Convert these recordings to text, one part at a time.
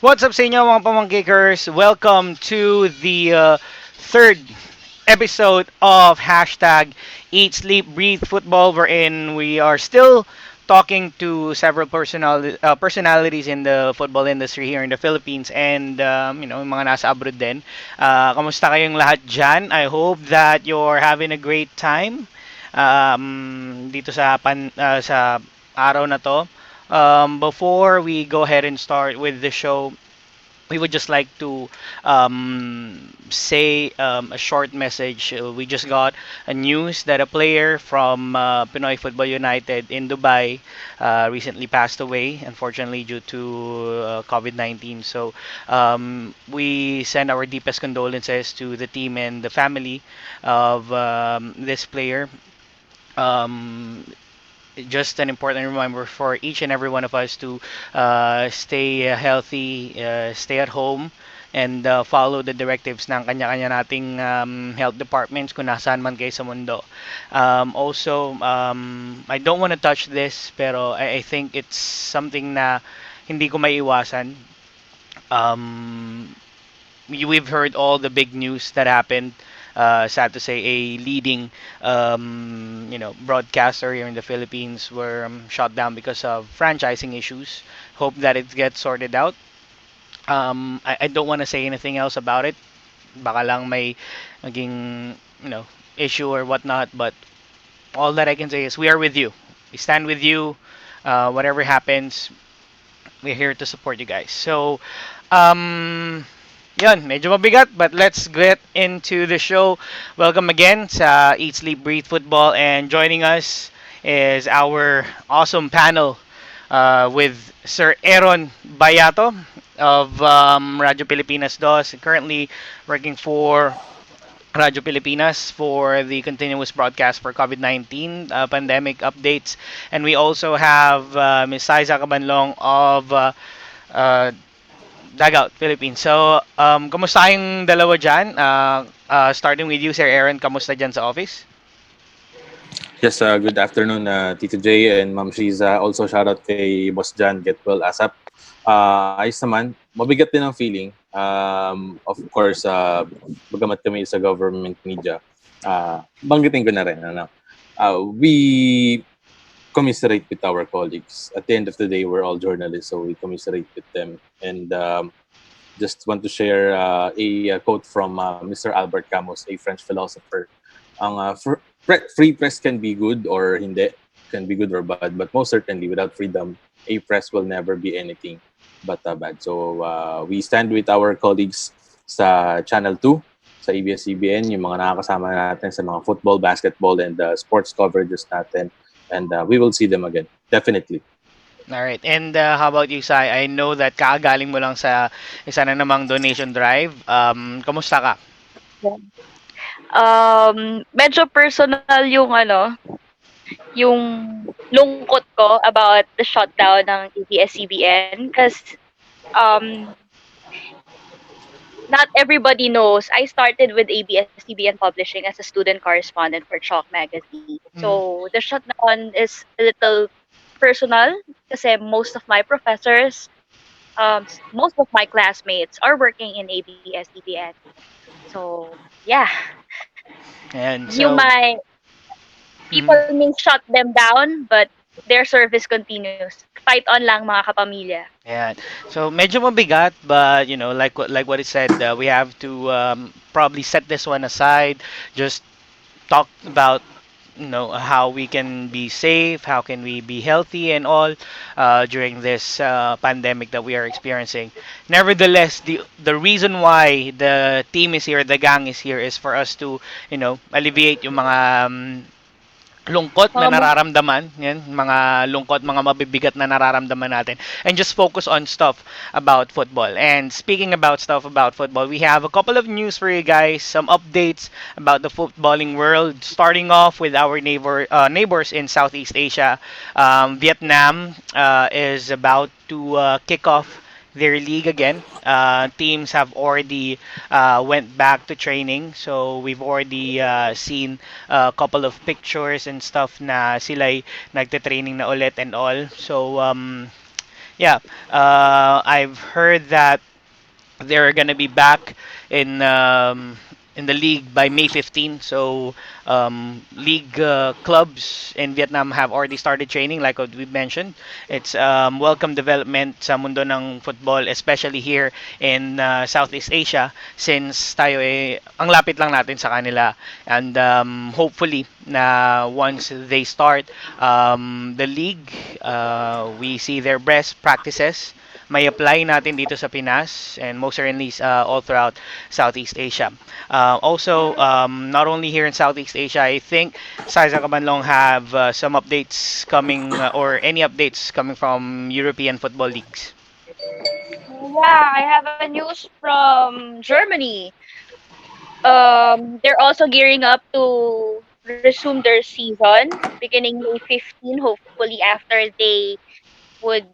What's up sa inyo mga pamangkikers? Welcome to the third episode of hashtag Eat, Sleep, Breathe Football wherein we are still talking to several personalities in the football industry here in the Philippines and yung mga nasa abroad din. Kamusta kayong lahat dyan? I hope that you're having a great time dito sa araw na to. Before we go ahead and start with the show, we would just like to say a short message. We just got a news that a player from Pinoy Football United in Dubai recently passed away, unfortunately, due to COVID-19. So we send our deepest condolences to the team and the family of this player. Um, just an important reminder for each and every one of us to stay healthy, stay at home, and follow the directives ng kanya-kanya nating health departments kung nasaan man kayo sa mundo. Also, I don't want to touch this, pero I think it's something na hindi ko maiiwasan. Um, we've heard all the big news that happened. Sad to say, a leading, broadcaster here in the Philippines were shut down because of franchising issues. Hope that it gets sorted out. I don't want to say anything else about it. Baka lang may naging, issue or whatnot. But all that I can say is we are with you. We stand with you. Whatever happens, we're here to support you guys. So, um, yun, medyo mabigat, but let's get into the show. Welcome again sa Eat, Sleep, Breathe Football, and joining us is our awesome panel with Sir Aaron Bayato of Radyo Pilipinas DOS, currently working for Radyo Pilipinas for the continuous broadcast for COVID-19 pandemic updates. And we also have Ms. Aiza Cabanlong of uh, Dagout, Philippines. So, kamusta yung dalawa dyan? Starting with you, Sir Aaron, kamusta dyan sa office? Yes, good afternoon, Tito J and Ma'am Shiza. Also, shout out kay Boss John, get well ASAP. Ayos naman, mabigat din ang feeling. Of course, bagamat kami sa government media, banggitin ko na rin. We commiserate with our colleagues. At the end of the day, we're all journalists, so we commiserate with them. And just want to share a quote from Mr. Albert Camus, a French philosopher. Ang free press can be good or hindi, can be good or bad, but most certainly without freedom, a press will never be anything but bad. So we stand with our colleagues sa Channel 2, sa ABS-CBN, yung mga nakakasama natin sa mga football, basketball, and sports coverages natin. And we will see them again, definitely. Alright, and how about you, Sai? I know that kakagaling mo lang sa isa na namang donation drive. Kamusta ka? Medyo personal yung yung lungkot ko about the shutdown ng ABS-CBN because um, not everybody knows I started with ABS-CBN Publishing as a student correspondent for Chalk Magazine. So the shutdown is a little personal kasi most of my professors, most of my classmates are working in ABS-CBN. So, yeah. And You so, might people may shut them down, but their service continues. Fight on lang mga kapamilya. yeah. So medyo mabigat, but like what it said, we have to probably set this one aside. Just talk about how we can be safe, how can we be healthy and all during this pandemic that we are experiencing. Nevertheless, the reason why the team is here, the gang is here, is for us to alleviate yung mga lungkot na nararamdaman, yan, mga lungkot, mga mabibigat na nararamdaman natin, and just focus on stuff about football. And speaking about stuff about football, we have a couple of news for you guys, some updates about the footballing world, starting off with our neighbors in Southeast Asia. Vietnam is about to kick off their league again. Teams have already went back to training, so we've already seen a couple of pictures and stuff na sila'y nagte-training na ulit and all. So Yeah, I've heard that they're gonna be back in the league by May 15. So league clubs in Vietnam have already started training, like what we mentioned. It's welcome development sa mundo ng football, especially here in Southeast Asia, since tayo ang lapit lang natin sa kanila. And hopefully na once they start the league, we see their best practices may apply natin dito sa Pinas and most certainly all throughout Southeast Asia. Also, not only here in Southeast Asia, I think Saiza Kabanlong have some updates coming or any updates coming from European football leagues. Yeah, I have a news from Germany. They're also gearing up to resume their season beginning May 15, hopefully after they would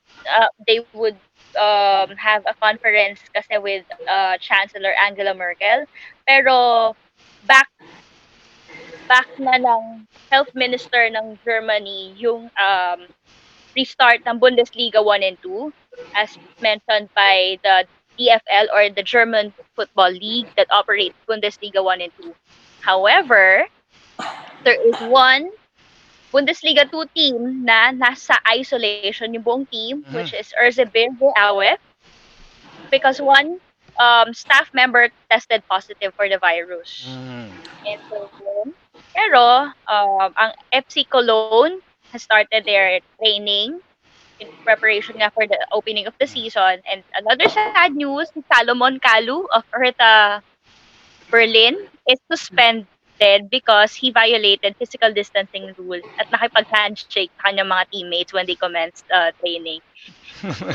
have a conference kasi with Chancellor Angela Merkel. Pero back back na ng health minister ng Germany yung restart ng Bundesliga 1 and 2 as mentioned by the DFL or the German Football League that operates Bundesliga 1 and 2. However, there is one Bundesliga 2 team na nasa isolation yung buong team, which Mhm. is Erzgebirge Aue, because one staff member tested positive for the virus. Mm. And then, pero ang FC Cologne has started their training in preparation nga for the opening of the season. And another sad news, Salomon Kalu of Hertha Berlin is suspended because he violated physical distancing rules at nakipag-handshake sa kanyang mga teammates when they commenced training.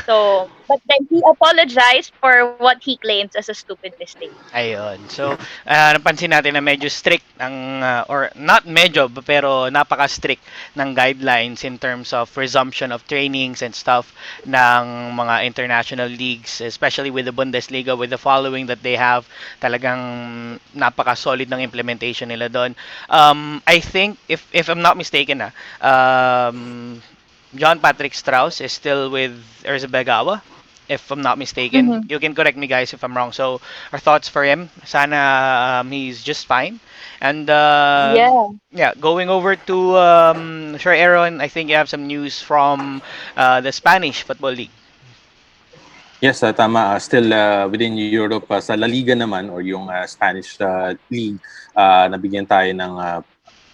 So, but then he apologized for what he claims as a stupid mistake. Ayun. So, napansin natin na medyo strict ang or not medyo pero napaka-strict ng guidelines in terms of resumption of trainings and stuff ng mga international leagues, especially with the Bundesliga, with the following that they have. Talagang napaka-solid ng implementation nila doon. I think if I'm not mistaken John Patrick Strauss is still with Erzbegawa, if I'm not mistaken. Mm-hmm. You can correct me, guys, if I'm wrong. So, our thoughts for him. Sana he's just fine. And Yeah. yeah, going over to sure, Aaron, I think you have some news from the Spanish Football League. Yes, tama. Still within Europe, sa La Liga naman or yung Spanish league, nabigyan tayo ng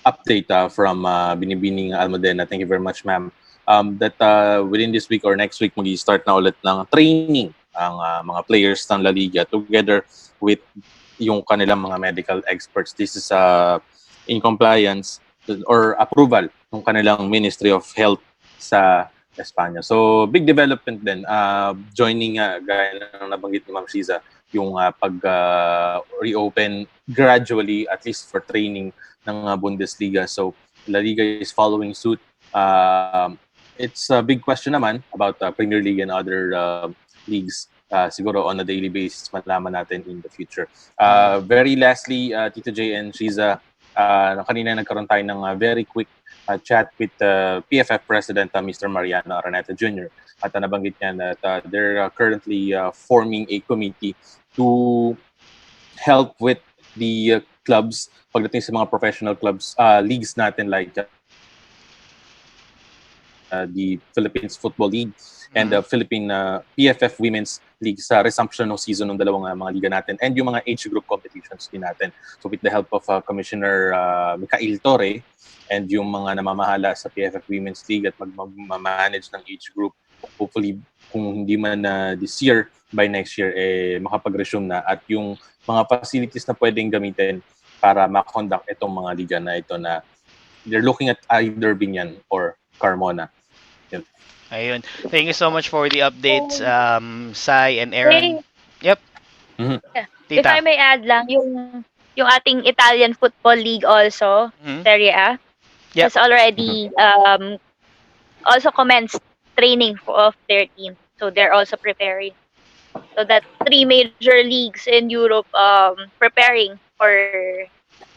update from Binibining Almudena. Thank you very much, ma'am. That within this week or next week, mag-start na ulit ng training ang mga players ng La Liga together with yung kanilang mga medical experts. This is in compliance or approval ng kanilang Ministry of Health sa Espanya. So, big development din. Joining, gaya ng nabanggit ni Ma'am Shiza, yung reopen gradually, at least for training ng Bundesliga. So, La Liga is following suit. It's a big question naman about Premier League and other leagues. Siguro on a daily basis, malaman natin in the future. Very lastly, Tito J and Shiza, kanina nagkaroon tayo ng very quick chat with PFF President Mr. Mariano Araneta Jr. At nabanggit niya that they're currently forming a committee to help with the clubs pagdating sa mga professional clubs, leagues natin like the Philippines Football League and the Philippine PFF Women's League sa resumption ng season ng dalawang mga liga natin and yung mga age group competitions din natin. So with the help of Commissioner Mikhail Torre and yung mga namamahala sa PFF Women's League at mag-manage ng age group, hopefully kung hindi man this year, by next year, makapag-resume na at yung mga facilities na pwedeng gamitin para makonduct itong mga liga na ito na they're looking at either Binyan or Carmona. Ayun. Thank you so much for the updates, Sai and Aaron. Yep. Mm-hmm. Yeah. If Tita. I may add lang, yung ating Italian Football League also, Mhm. Serie A, Yep. has already also commenced training of their team. So they're also preparing. So that three major leagues in Europe preparing for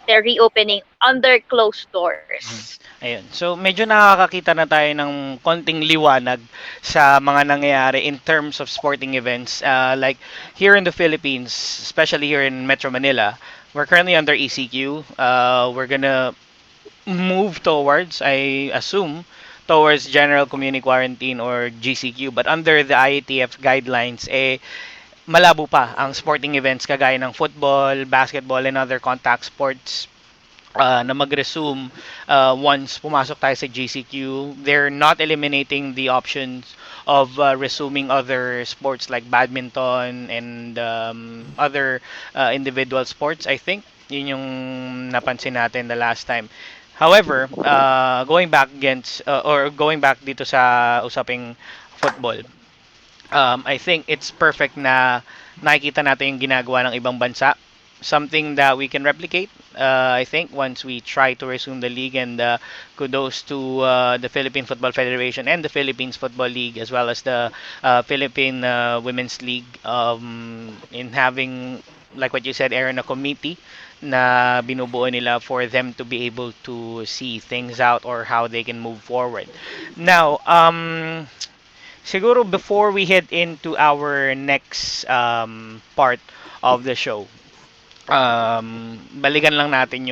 they're reopening under closed Mhm. doors. Ayun. So medyo nakakakita na tayo ng konting liwanag sa mga nangyayari in terms of sporting events. Like here in the Philippines, especially here in Metro Manila, we're currently under ECQ. We're gonna move towards, I assume, towards general community quarantine or GCQ. But under the IATF guidelines, malabo pa ang sporting events kagaya ng football, basketball, and other contact sports na mag-resume once pumasok tayo sa GCQ. They're not eliminating the options of resuming other sports like badminton and other individual sports, I think. Yun yung napansin natin the last time. However, going back dito sa usaping football, I think it's perfect na nakikita natin yung ginagawa ng ibang bansa. Something that we can replicate, I think, once we try to resume the league. And kudos to the Philippine Football Federation and the Philippines Football League, as well as the Philippine Women's League, in having, like what you said, Aaron, a committee na binubuo nila for them to be able to see things out or how they can move forward. Now, siguro before we head into our next part of the show, balikan lang natin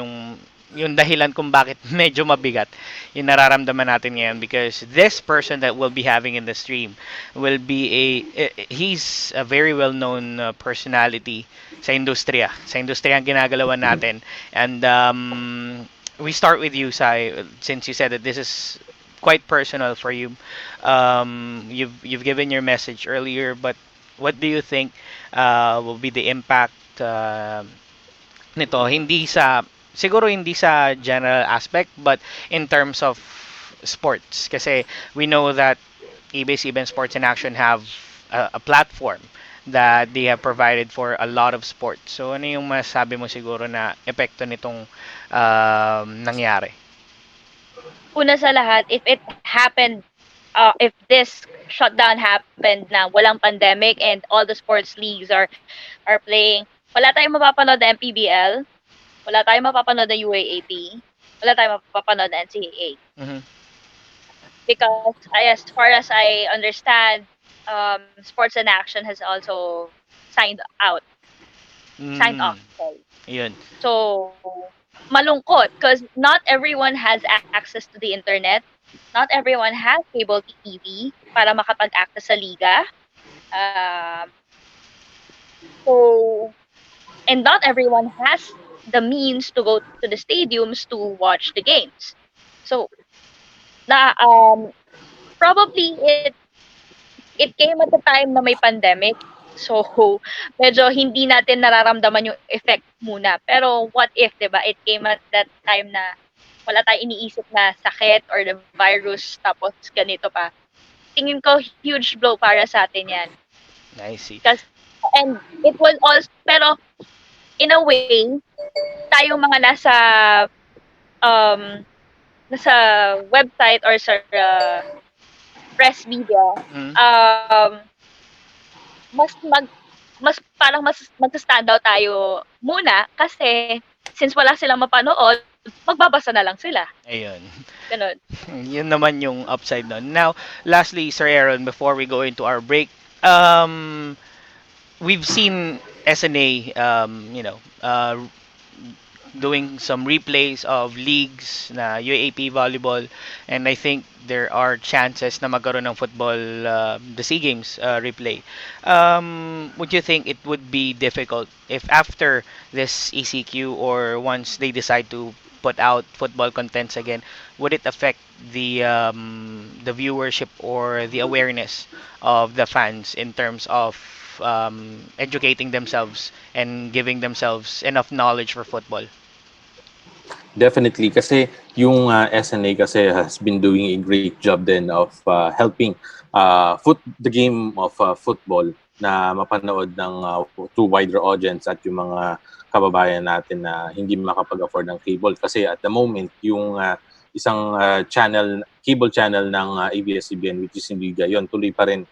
yung dahilan kung bakit medyo mabigat yung nararamdaman natin ngayon, because this person that we'll be having in the stream will be he's a very well known personality sa industriya ang ginagalawan natin. And we start with you, Sai, since you said that this is quite personal for you. You've given your message earlier, but what do you think will be the impact nito, hindi sa, siguro hindi sa general aspect, but in terms of sports, kasi we know that ABS-CBN Sports in Action have a platform that they have provided for a lot of sports. So ano yung masasabi mo siguro na epekto nitong nangyari? Una sa lahat, if it happened, if this shutdown happened na walang pandemic and all the sports leagues are playing, wala tayong mapapanood na MPBL, wala tayong mapapanood na UAAP, wala tayong mapapanood na NCAA. Mhm. Because as far as I understand, Sports in Action has also signed signed off. Sorry. Yun. So, malungkot because not everyone has access to the internet. Not everyone has cable TV para makapag-access sa liga. Um, so, and not everyone has the means to go to the stadiums to watch the games. So, probably it came at the time na may pandemic. So, medyo hindi natin nararamdaman yung effect muna. Pero what if, 'di ba? It came at that time na wala tayong iniisip na sakit or the virus tapos ganito pa. Tingin ko huge blow para sa atin 'yan. I see. And it was also, pero in a way, tayong mga um nasa website or sa press media, Mm. mas parang mas mag-stand out tayo muna kasi since wala silang mapanood, magbabasa na lang sila. Ayun. Ganun. Yun naman yung upside nun. Now, lastly, Sir Aaron, before we go into our break, we've seen SNA, doing some replays of leagues na UAP volleyball, and I think there are chances na magkaroon ng football, the SEA Games replay. Would you think it would be difficult if after this ECQ or once they decide to put out football contents again, would it affect the viewership or the awareness of the fans in terms of educating themselves and giving themselves enough knowledge for football? Definitely, kasi yung SNA kasi has been doing a great job din of helping the game of football na mapanood ng to wider audience at yung mga kababayan natin na hindi makapag-afford ng cable. Kasi at the moment, yung isang cable channel ng ABS-CBN, which is in Liga, yun, tuloy pa rin,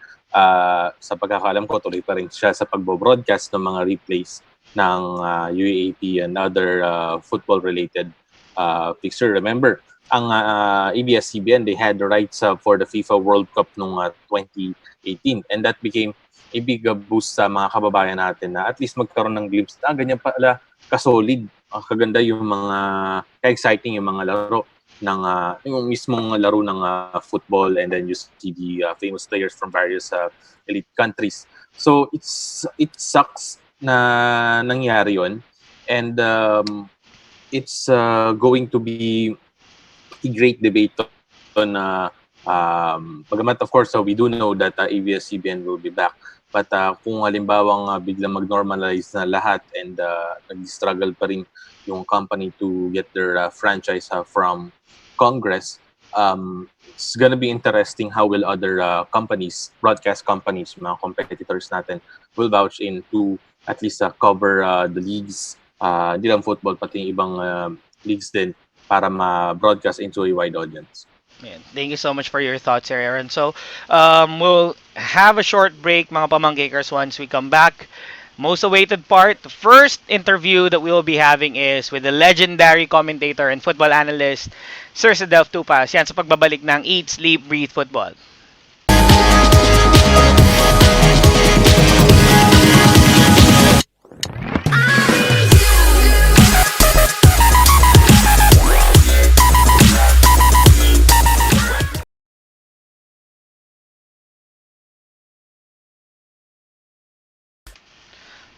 sa pagkakalam ko, tuloy pa rin siya sa pagbo-broadcast ng mga replays ng UAAP and other football-related fixture. Remember, ang ABS-CBN, they had the rights for the FIFA World Cup noong 2018, and that became a big boost sa mga kababayan natin na at least magkaroon ng glimpse na ganyan pala kasolid, kaganda yung mga ka-exciting yung mga laro ng yung mismong laro ng football, and then you see the famous players from various elite countries. So it sucks na nangyari yon, and it's going to be a great debate on bagamat of course we do know that ABS-CBN will be back, but kung halimbawang biglang mag-normalize na lahat and nag-struggle pa rin yung company to get their franchise from Congress, it's gonna be interesting how will other companies, broadcast companies, mga competitors natin, will vouch in to at least cover the leagues, hindi lang football, pati ibang leagues din, para ma-broadcast into a wide audience. Yeah, thank you so much for your thoughts, Sir Aaron. So, we'll have a short break, mga pamangkikers, once we come back. Most awaited part, the first interview that we will be having is with the legendary commentator and football analyst, Sir Cedelf Tupas. Yan, sa pagbabalik ng Eat, Sleep, Breathe Football.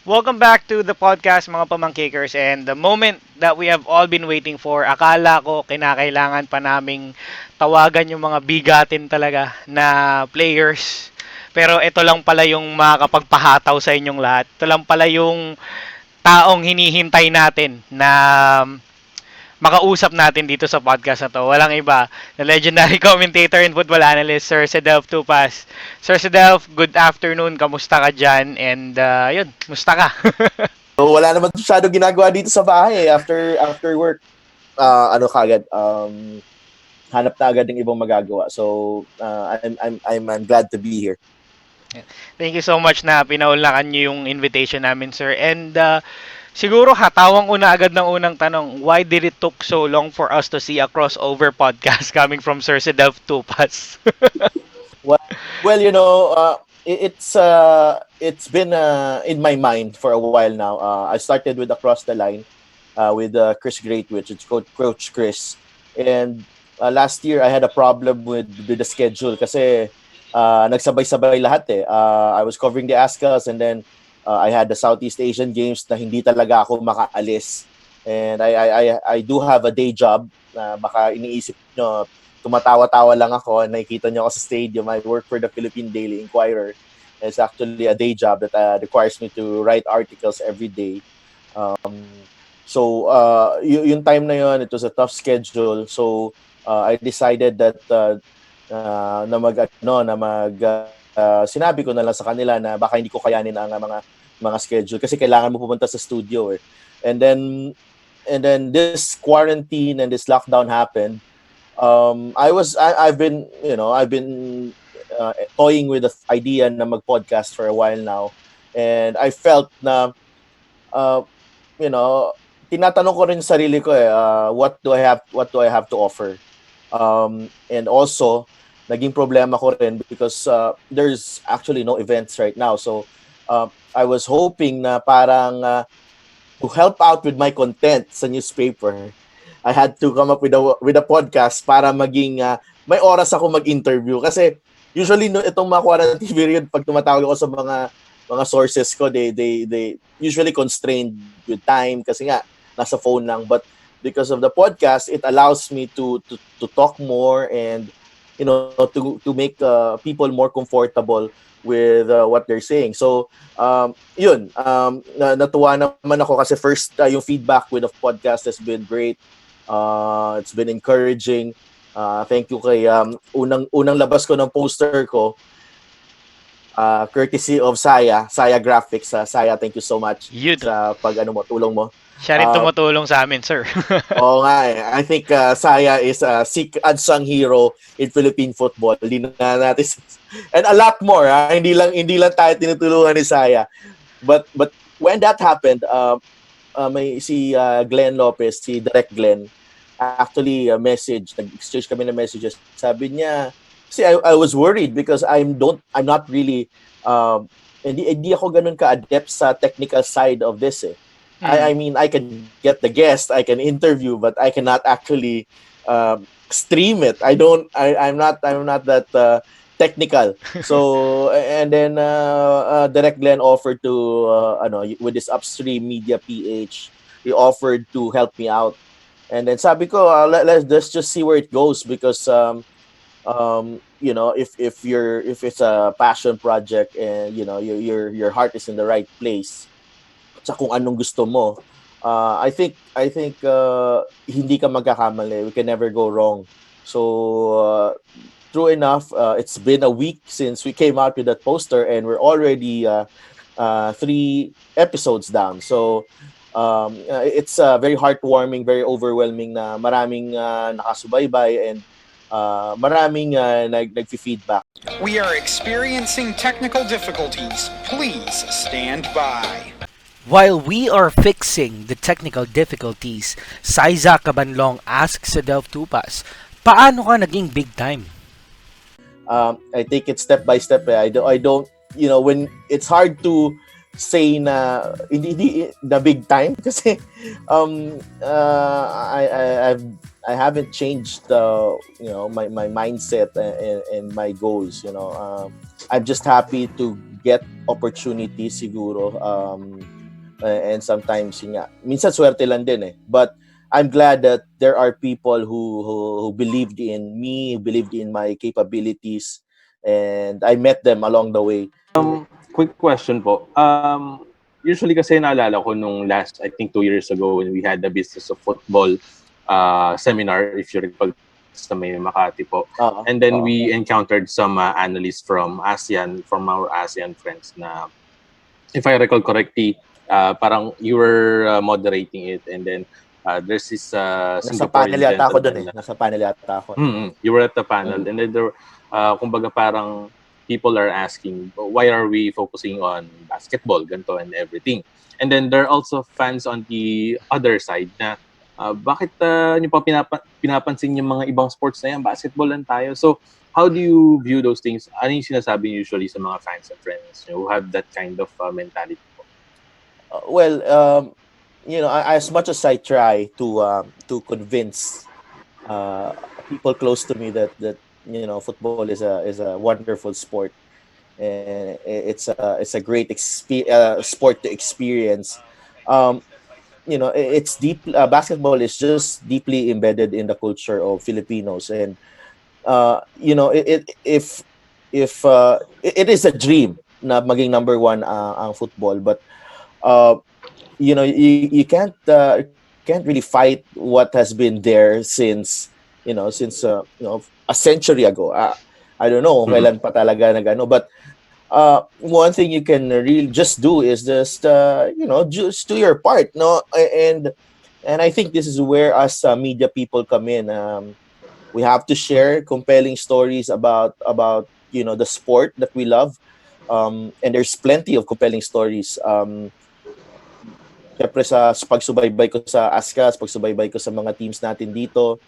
Welcome back to the podcast, mga pamangkikers, and the moment that we have all been waiting for. Akala ko kinakailangan pa naming tawagan yung mga bigatin talaga na players. Pero ito lang pala yung makakapagpahataw sa inyong lahat. Ito lang pala yung taong hinihintay natin na makausap natin dito sa podcast na to. Walang iba, the legendary commentator and football analyst, Sir Cedelf Tupas. Sir Cedelf, good afternoon. Kamusta ka dyan? And yun, musta ka? So, wala naman masyado ginagawa dito sa bahay after work. Kagad hanap na agad ng ibang magagawa. So I'm glad to be here. Thank you so much na pinaunlakan niyo yung invitation namin, sir. And siguro hatawang una agad ng unang tanong, why did it took so long for us to see a crossover podcast coming from Sir Cedelf Tupas? Well, it's been in my mind for a while now. I started with Across the Line with Chris Greatwich. It's Coach Chris. And last year, I had a problem with the schedule kasi nagsabay-sabay lahat eh. I was covering the ASCAs, and then I had the Southeast Asian Games na hindi talaga ako makaalis. And I do have a day job na baka iniisip nyo, tumatawa-tawa lang ako. Nakikita nyo ako sa stadium. I work for the Philippine Daily Inquirer. It's actually a day job that requires me to write articles every day. So yung time na yun, it was a tough schedule. So I decided that sinabi ko na lang sa kanila na baka hindi ko kayanin ang mga schedule kasi kailangan mo pumunta sa studio eh. And then this quarantine and this lockdown happened. I've been toying with the idea na mag-podcast for a while now, and I felt na tinatanong ko rin sa sarili ko what do I have to offer, and also naging problema ko rin because there's actually no events right now, so I was hoping na parang to help out with my content sa newspaper, I had to come up with a podcast para maging may oras ako mag-interview kasi usually itong mga quarantine period pag tumatawag ako sa mga sources ko, they usually constrained with time kasi nga nasa phone lang, but because of the podcast it allows me to talk more and to make people more comfortable with what they're saying. So natuwa naman ako kasi first yung feedback with the podcast has been great. It's been encouraging. Thank you kay unang labas ko ng poster ko, courtesy of Saya Graphics. Saya, thank you so much sa tulong mo. Siya rin tumutulong sa amin, sir. Oo nga eh. I think Saya is a unsung hero in Philippine football. Hindi na natin and a lot more. Hindi lang tayo tinutulungan ni Saya. But when that happened, may si Glenn Lopez, si Direct Glenn, actually nag-exchange kami ng messages. Sabi niya, kasi I was worried because I'm not really hindi ako ganun ka-adept sa technical side of this eh. I Mm. mean, I can get the guest, I can interview, but I cannot actually stream it. I'm not that technical. So and then Direct Glenn offered to with this upstream media PH, he offered to help me out. And then sabi ko, let's just see where it goes because if it's a passion project and your heart is in the right place sa kung anong gusto mo, I think hindi ka magkakamali. We can never go wrong. So true enough, it's been a week since we came out with that poster, and we're already 3 episodes down. So it's very heartwarming, very overwhelming na maraming nakasubaybay and maraming nag-feedback. We are experiencing technical difficulties. Please stand by. While we are fixing the technical difficulties, Saiza Cabanlong asks Cedelf Tupas, paano ka naging big time? I take it step by step. I don't, when it's hard to say na hindi the big time kasi I haven't changed my mindset and my goals. I'm just happy to get opportunities siguro. And sometimes minsan swerte lang din eh. But I'm glad that there are people who believed in me, who believed in my capabilities, and I met them along the way. Quick question po. Usually kasi naalala ko nung last, I think 2 years ago when we had the Business of Football seminar, if you recall, sa may Makati po. And then we encountered some analysts from ASEAN, from our ASEAN friends na, if I recall correctly, parang you were moderating it, and then there's this Nasa panel yata ako dun eh. Nasa panel yata ako. You were at the panel, and then there, kumbaga parang people are asking, why are we focusing on basketball, ganito and everything. And then there are also fans on the other side na, bakit nyo pa pinapansin yung mga ibang sports na yan, basketball lang tayo. So, how do you view those things? Ano yung sinasabi usually sa mga fans and friends who have that kind of mentality? As much as I try to convince people close to me that football is a wonderful sport, and it's a great sport to experience. It's deep. Basketball is just deeply embedded in the culture of Filipinos, and it is a dream na maging number one ang football, but you can't really fight what has been there since a century ago. I don't know kailan pa talaga nagano, but one thing you can really just do is just just do your part, no? And I think this is where us media people come in. We have to share compelling stories about the sport that we love, and there's plenty of compelling stories. Siyempre sa pagsubaybay ko sa ASCAS, pagsubaybay ko sa mga teams natin dito,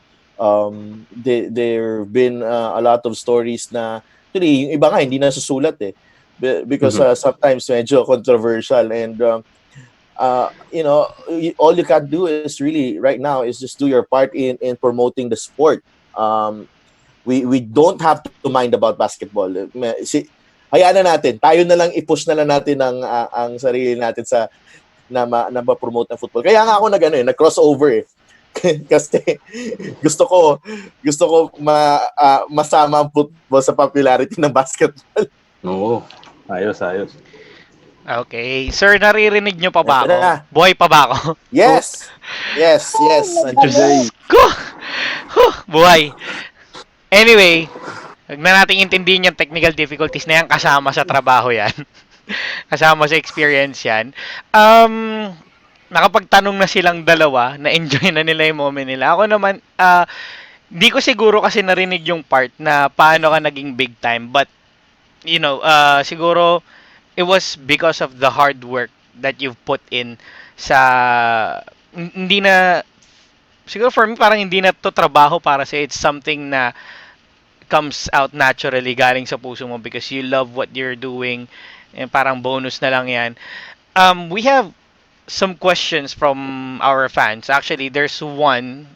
there been a lot of stories na actually yung iba nga hindi na susulat eh, because sometimes medyo controversial, and all you can do is really right now is just do your part in promoting the sport. We don't have to mind about basketball. Hayaan na natin, tayo na lang i-push na lang natin ang sarili natin sa na ma-promote ng football. Kaya nga ako nag-crossover eh. Kasi gusto ko masama ang football sa popularity ng basketball. Oo. Ayos. Okay. Sir, naririnig nyo pa ba ako? Na. Buhay pa ba ako? Yes. Diyos ko! Buhay. Anyway, huwag na natin intindihin yung technical difficulties na yan, kasama sa trabaho yan. Kasama sa experience yan. Nakapagtanong na silang dalawa, na-enjoy na nila yung moment nila. Ako naman, di ko siguro kasi narinig yung part na paano ka naging big time. But, siguro, it was because of the hard work that you've put in sa hindi na siguro for me parang hindi na to trabaho para sa it's something na comes out naturally galing sa puso mo because you love what you're doing and parang bonus na lang yan. We have some questions from our fans. Actually, there's one,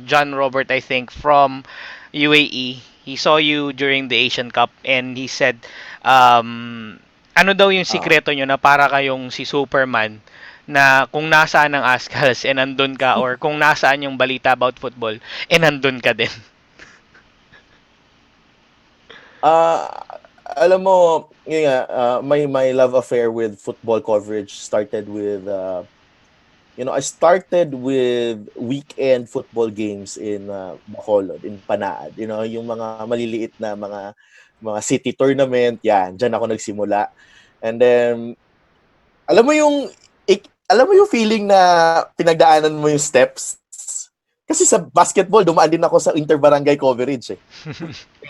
John Robert, I think, from UAE. He saw you during the Asian Cup and he said, ano daw yung Ah. sikreto nyo na para kayong si Superman na kung nasaan ang Ascals and nandun ka or kung nasaan yung balita about football nandun ka din. Ah, alam mo, yun nga, my love affair with football coverage started with I started with weekend football games in Bacolod, in Panaad. Yung mga maliliit na mga city tournament, yan, diyan ako nagsimula. And then alam mo yung feeling na pinagdaanan mo yung steps. Kasi sa basketball, dumaan din ako sa interbarangay coverage eh.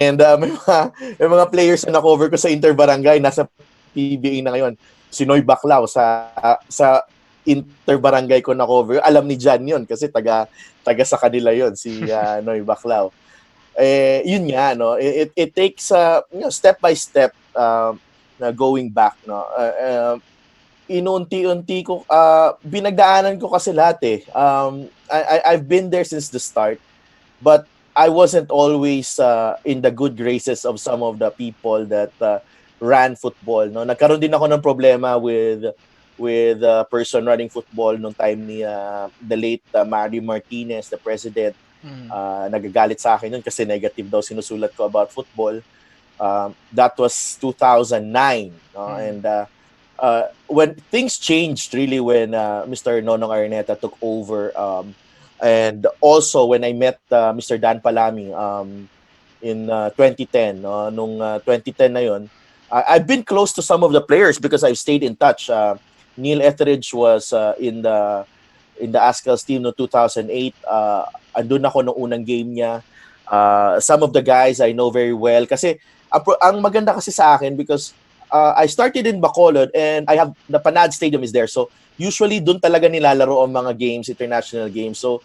And may mga players na na-cover ko sa interbarangay, nasa PBA na ngayon. Si Noy Baclao sa interbarangay ko na-cover. Alam ni Jan yun kasi taga sa kanila yun, si Noy Baclao. Yun nga, no? It takes step by step na going back, no? Inunti-unti ko binagdaanan ko kasi lahat eh. I've been there since the start, but I wasn't always in the good graces of some of the people that ran football, no. Nagkaroon din ako ng problema with person running football nung time ni the late Mario Martinez, the president. Nagagalit sa akin yun kasi negative daw sinusulat ko about football. That was 2009, no? And when things changed really when Mr. Nonong Araneta took over, and also when I met Mr. Dan Palami in 2010, no? Nung 2010 na yun, I've been close to some of the players because I've stayed in touch. Neil Etheridge was in the Ascals team no 2008. Andun ako nung unang game niya. Some of the guys I know very well kasi ang maganda kasi sa akin because I started in Bacolod and I have the Panad Stadium is there. So usually doon talaga nilalaro ang mga games, international games. So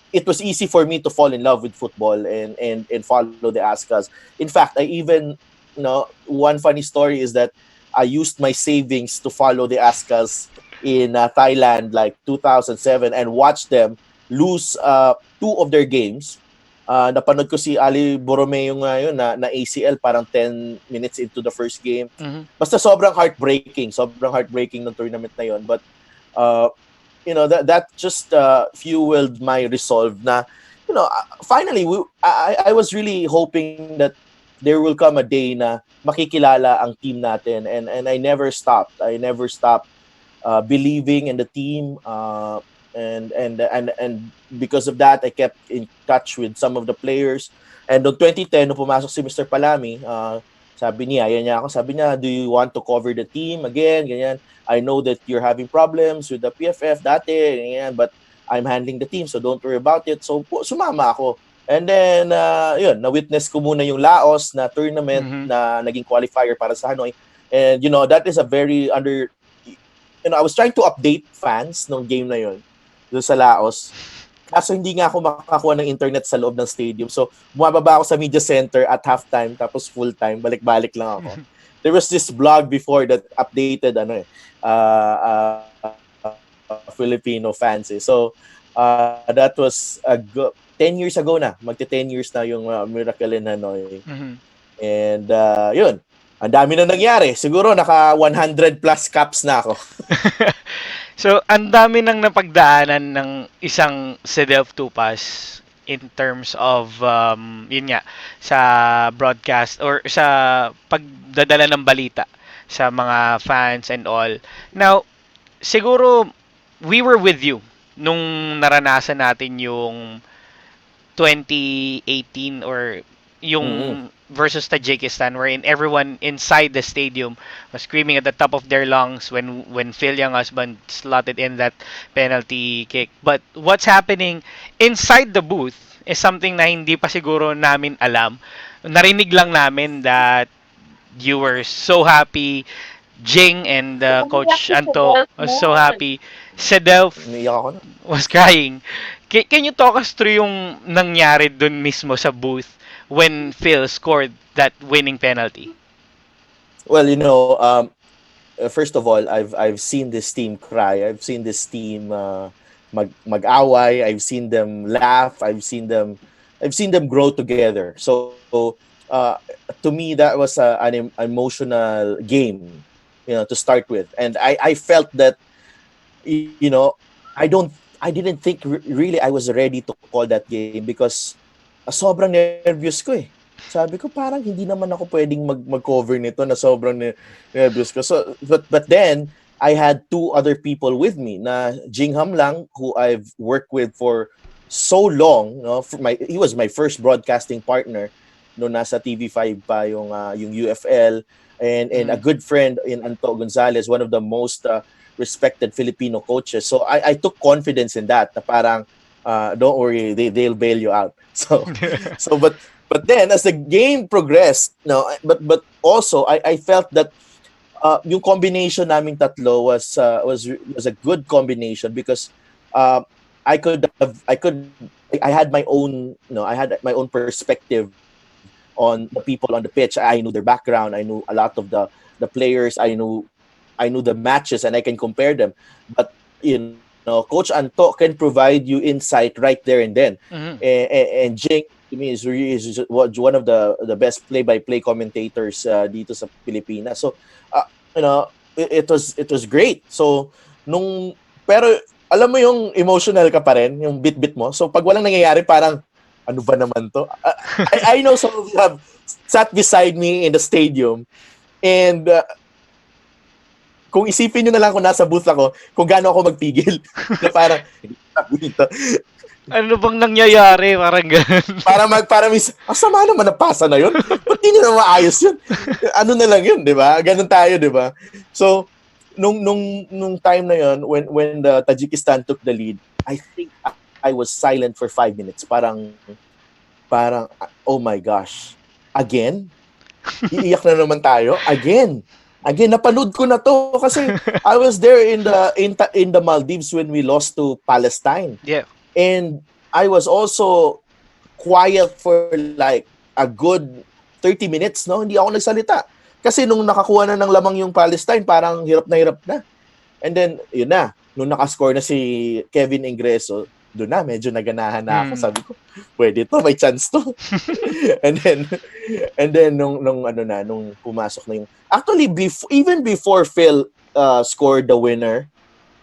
it was easy for me to fall in love with football and follow the Ascals. In fact, I even one funny story is that I used my savings to follow the Ascals in Thailand like 2007 and watch them lose two of their games. Napanood ko si Ali Borromeo ngayon na ACL parang 10 minutes into the first game. Basta sobrang heartbreaking ng tournament na yon. But that just fueled my resolve na finally I was really hoping that there will come a day na makikilala ang team natin and I never stopped believing in the team. And because of that, I kept in touch with some of the players. And noong 2010, nung pumasok si Mr. Palami, sabi niya, do you want to cover the team again? Ganyan. I know that you're having problems with the PFF dati, ganyan, but I'm handling the team, so don't worry about it. So, sumama ako. And then, na-witness ko muna yung Laos na tournament na naging qualifier para sa Hanoi. And, that is a very I was trying to update fans nung game na yun doon sa Laos. Kaso hindi nga ako makakuha ng internet sa loob ng stadium. So, bumababa ako sa media center at halftime, tapos full-time, balik-balik lang ako. There was this blog before that updated Filipino fans. So, that was 10 years ago na. Magti-10 years na yung Miracle in Hanoi. And yun, ang dami na nangyari. Siguro naka 100 plus caps na ako. So, ang dami nang napagdaanan ng isang Cedelf Tupas in terms of, yun nga, sa broadcast or sa pagdadala ng balita sa mga fans and all. Now, siguro, we were with you nung naranasan natin yung 2018 or yung versus Tajikistan wherein everyone inside the stadium was screaming at the top of their lungs when Phil Young husband slotted in that penalty kick. But what's happening inside the booth is something na hindi pa siguro namin alam. Narinig lang namin that you were so happy Jing and Umiyak Coach si Anto Cedelf was so noon. happy. Cedelf Umiiyak ako na. was crying. Can you talk us through yung nangyari dun mismo sa booth when Phil scored that winning penalty? Well, first of all, I've seen this team cry. I've seen this team mag-away. I've seen them laugh. I've seen them grow together. So to me, that was an emotional game, to start with. And I felt that, you know, I didn't think really I was ready to call that game because sobrang nervous ko eh. Sabi ko parang hindi naman ako pwedeng mag-cover nito na sobrang nervous ko. So but then I had two other people with me na Jingham Lang, who I've worked with for so long, no, he was my first broadcasting partner no nasa TV5 pa yung UFL, and a good friend in Anto Gonzalez, one of the most respected Filipino coaches. So I took confidence in that. Na parang don't worry, they'll bail you out. But then as the game progressed, no, but also I felt that yung combination naming tatlo was a good combination because I had my own, I had my own perspective on the people on the pitch. I knew their background. I knew a lot of the players. I knew the matches, and I can compare them. But Coach Anto can provide you insight right there and then. And Jing, to me, is one of the best play-by-play commentators dito sa Pilipinas. So it was great. So pero alam mo yung emotional ka pa rin, yung bit mo. So pag walang nangyayari, parang ano ba naman to? I know some of you have sat beside me in the stadium, and kung isipin nyo na lang kung nasa booth ako, kung gaano ako magpigil. Na parang, Ano bang nangyayari? Parang ganun. para sama naman na pasa na yun. Ba't di nyo na maayos yun? Ano na lang yun, di ba? Ganun tayo, di ba? So, nung time na yun, when the Tajikistan took the lead, I think I was silent for 5 minutes. Parang, oh my gosh. Again? Iiyak na naman tayo? Again, napanood ko na to kasi I was there in the Maldives when we lost to Palestine. Yeah. And I was also quiet for like a good 30 minutes, no? Hindi ako nagsalita. Kasi nung nakakuha na ng lamang yung Palestine, parang hirap na. And then, yun na. Nung nakascore na si Kevin Ingreso, doon na, medyo naganahan na ako. Sabi ko, pwede to, may chance to. and then nung pumasok na yung... Actually, even before Phil scored the winner,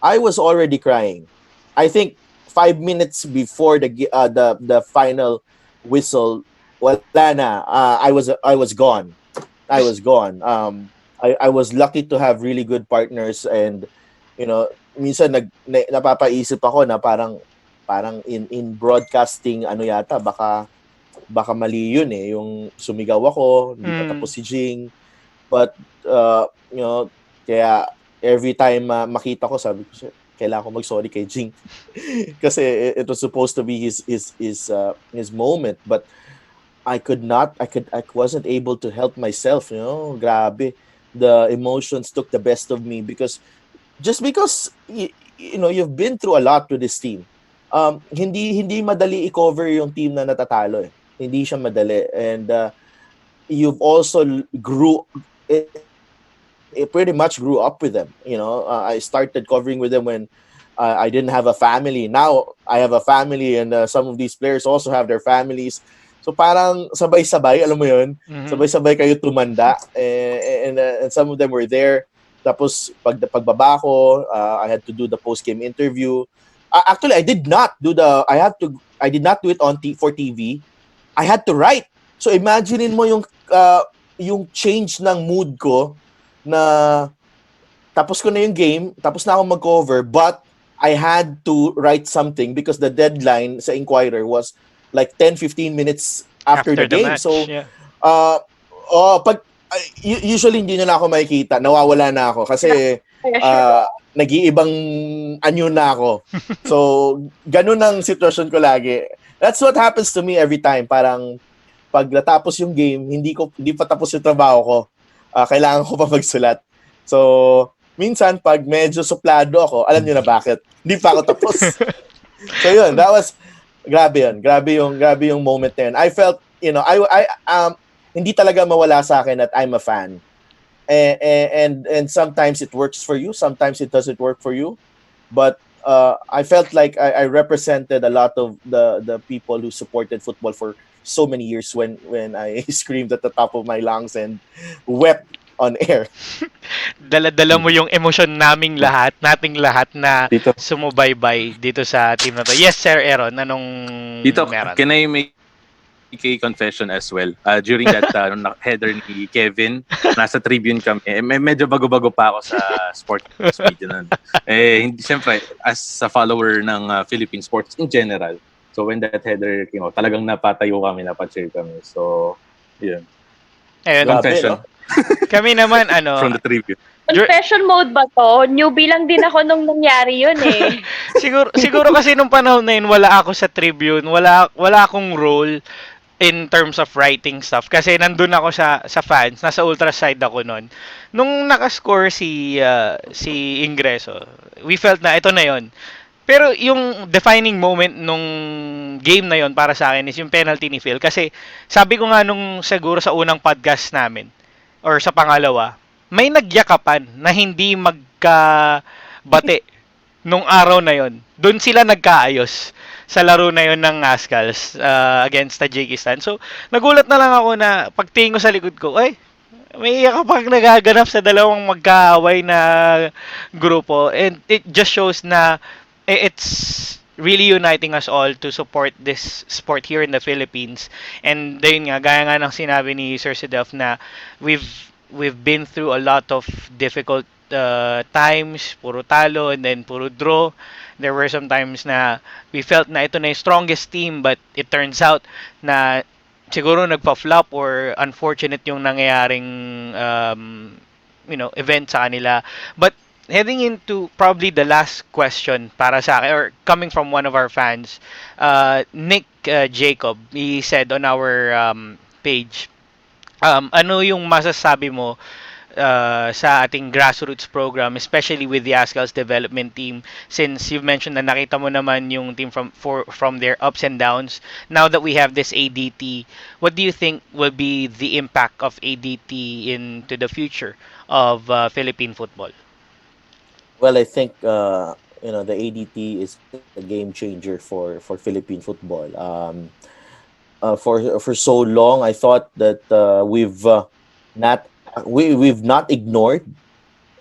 I was already crying. I think 5 minutes before the final whistle, wala na. I was gone. I was lucky to have really good partners, and minsan napapaisip ako na parang in broadcasting yata baka mali yun eh, yung sumigaw ako, hindi pa tapos si Jing. But kaya every time makita ko, sabi ko, kailangan ko mag-sorry kay Jing. Kasi it was supposed to be his moment, but I wasn't able to help myself, grabe. The emotions took the best of me because you've been through a lot with this team. Hindi madali i-cover yung team na natatalo eh. Hindi siya madali, and you've also pretty much grew up with them. I started covering with them when I didn't have a family. Now I have a family, and some of these players also have their families. So parang sabay-sabay, alam mo yun? Sabay-sabay kayo tumanda, and some of them were there. Tapos pagbaba ko, I had to do the post-game interview. Actually, I did not do it for TV. I had to write. So imaginein mo yung change ng mood ko na tapos ko na yung game, tapos na ako mag-cover, but I had to write something because the deadline sa Inquirer was like 10-15 minutes after the game. Match, so yeah. Usually hindi na ako makikita, nawawala na ako kasi nag-iibang anyo na ako. So ganun ang sitwasyon ko lagi. That's what happens to me every time. Parang pag natapos yung game, hindi pa tapos yung trabaho ko. Kailangan ko pa magsulat. So, minsan pag medyo suplado ako, alam niyo na bakit. Hindi pa ako tapos. So yun, that was grabe yun. Grabe yung moment na yun. I felt, hindi talaga mawala sa akin that I'm a fan. And sometimes it works for you, sometimes it doesn't work for you. But I felt like I represented a lot of the people who supported football for so many years when I screamed at the top of my lungs and wept on air. Dala-dala mo yung emosyon nating lahat na Dito, sumubaybay dito sa team na to. Yes, Sir Aaron, anong dito, meron? can I make a confession as well? During that header ni Kevin, nasa tribune kami. Medyo bago-bago pa ako sa sports media nun. Hindi, siyempre, as a follower ng Philippine sports in general, so when that header came out, talagang napatayo kami, napacheer kami. So, yun. Ayun, Grabe, Confession no? kami naman, from the tribune. Confession mode ba to? Newbie lang din ako nung nangyari yun eh. siguro kasi nung panahon na yun, wala ako sa tribune, wala akong role in terms of writing stuff kasi nandun ako sa fans, nasa ultra side ako noon. Nung nakascore si Ingreso, we felt na ito na yon. Pero yung defining moment nung game na yon para sa akin is yung penalty ni Phil kasi sabi ko nga nung siguro sa unang podcast namin or sa pangalawa, may nagyakapan na hindi magkabate nung araw na yon. Doon sila nagkaayos sa laro na yon ng Ascals against Tajikistan. So, nagulat na lang ako na pagtingin ko sa likod ko, ay, may yakapang nagaganap sa dalawang magkaaway na grupo. And it just shows na it's really uniting us all to support this sport here in the Philippines. And ayun nga, gaya nga ng sinabi ni Sir Cedelf na we've been through a lot of difficult times, puro talo and then puro draw. There were some times na we felt na ito na yung strongest team but it turns out na siguro nagpa-flop or unfortunate yung nangyayaring event sa kanila. But heading into probably the last question para sa akin, or coming from one of our fans, Nick Jacob, he said on our page, ano yung masasabi mo sa ating grassroots program, especially with the Ascals development team, since you've mentioned na nakita mo naman yung team from their ups and downs. Now that we have this ADT, what do you think will be the impact of ADT into the future of Philippine football? Well, I think the ADT is a game changer for Philippine football. For so long, I thought that we've not ignored,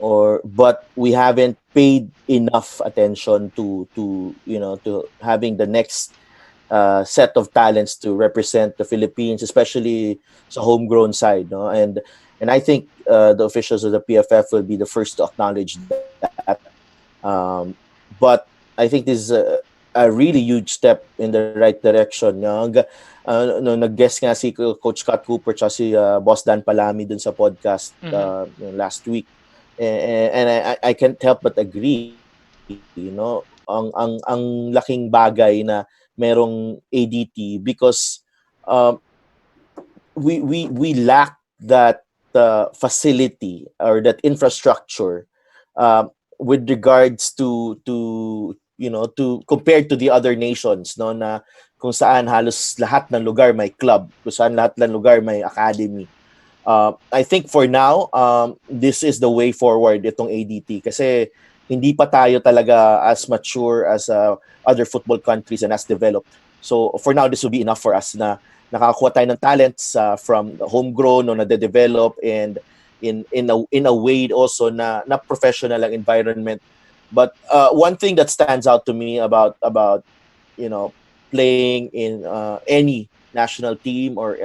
but we haven't paid enough attention to having the next set of talents to represent the Philippines, especially sa homegrown side, no? And I think the officials of the PFF will be the first to acknowledge that. But I think this is a really huge step in the right direction. Nag-guest nga si Coach Scott Cooper at si Boss Dan Palami dun sa podcast last week. And I can't help but agree. Ang laking bagay na merong ADT because we lack that facility or that infrastructure with regards to compared to the other nations, no, na kung saan halos lahat ng lugar may club, kung saan lahat ng lugar may academy. I think for now, this is the way forward, itong ADT, kasi hindi pa tayo talaga as mature as other football countries and as developed. So for now, this will be enough for us na nakakakuha tayo ng talents from homegrown o na-develop and in a way also na professional ang environment. But one thing that stands out to me about playing in any national team or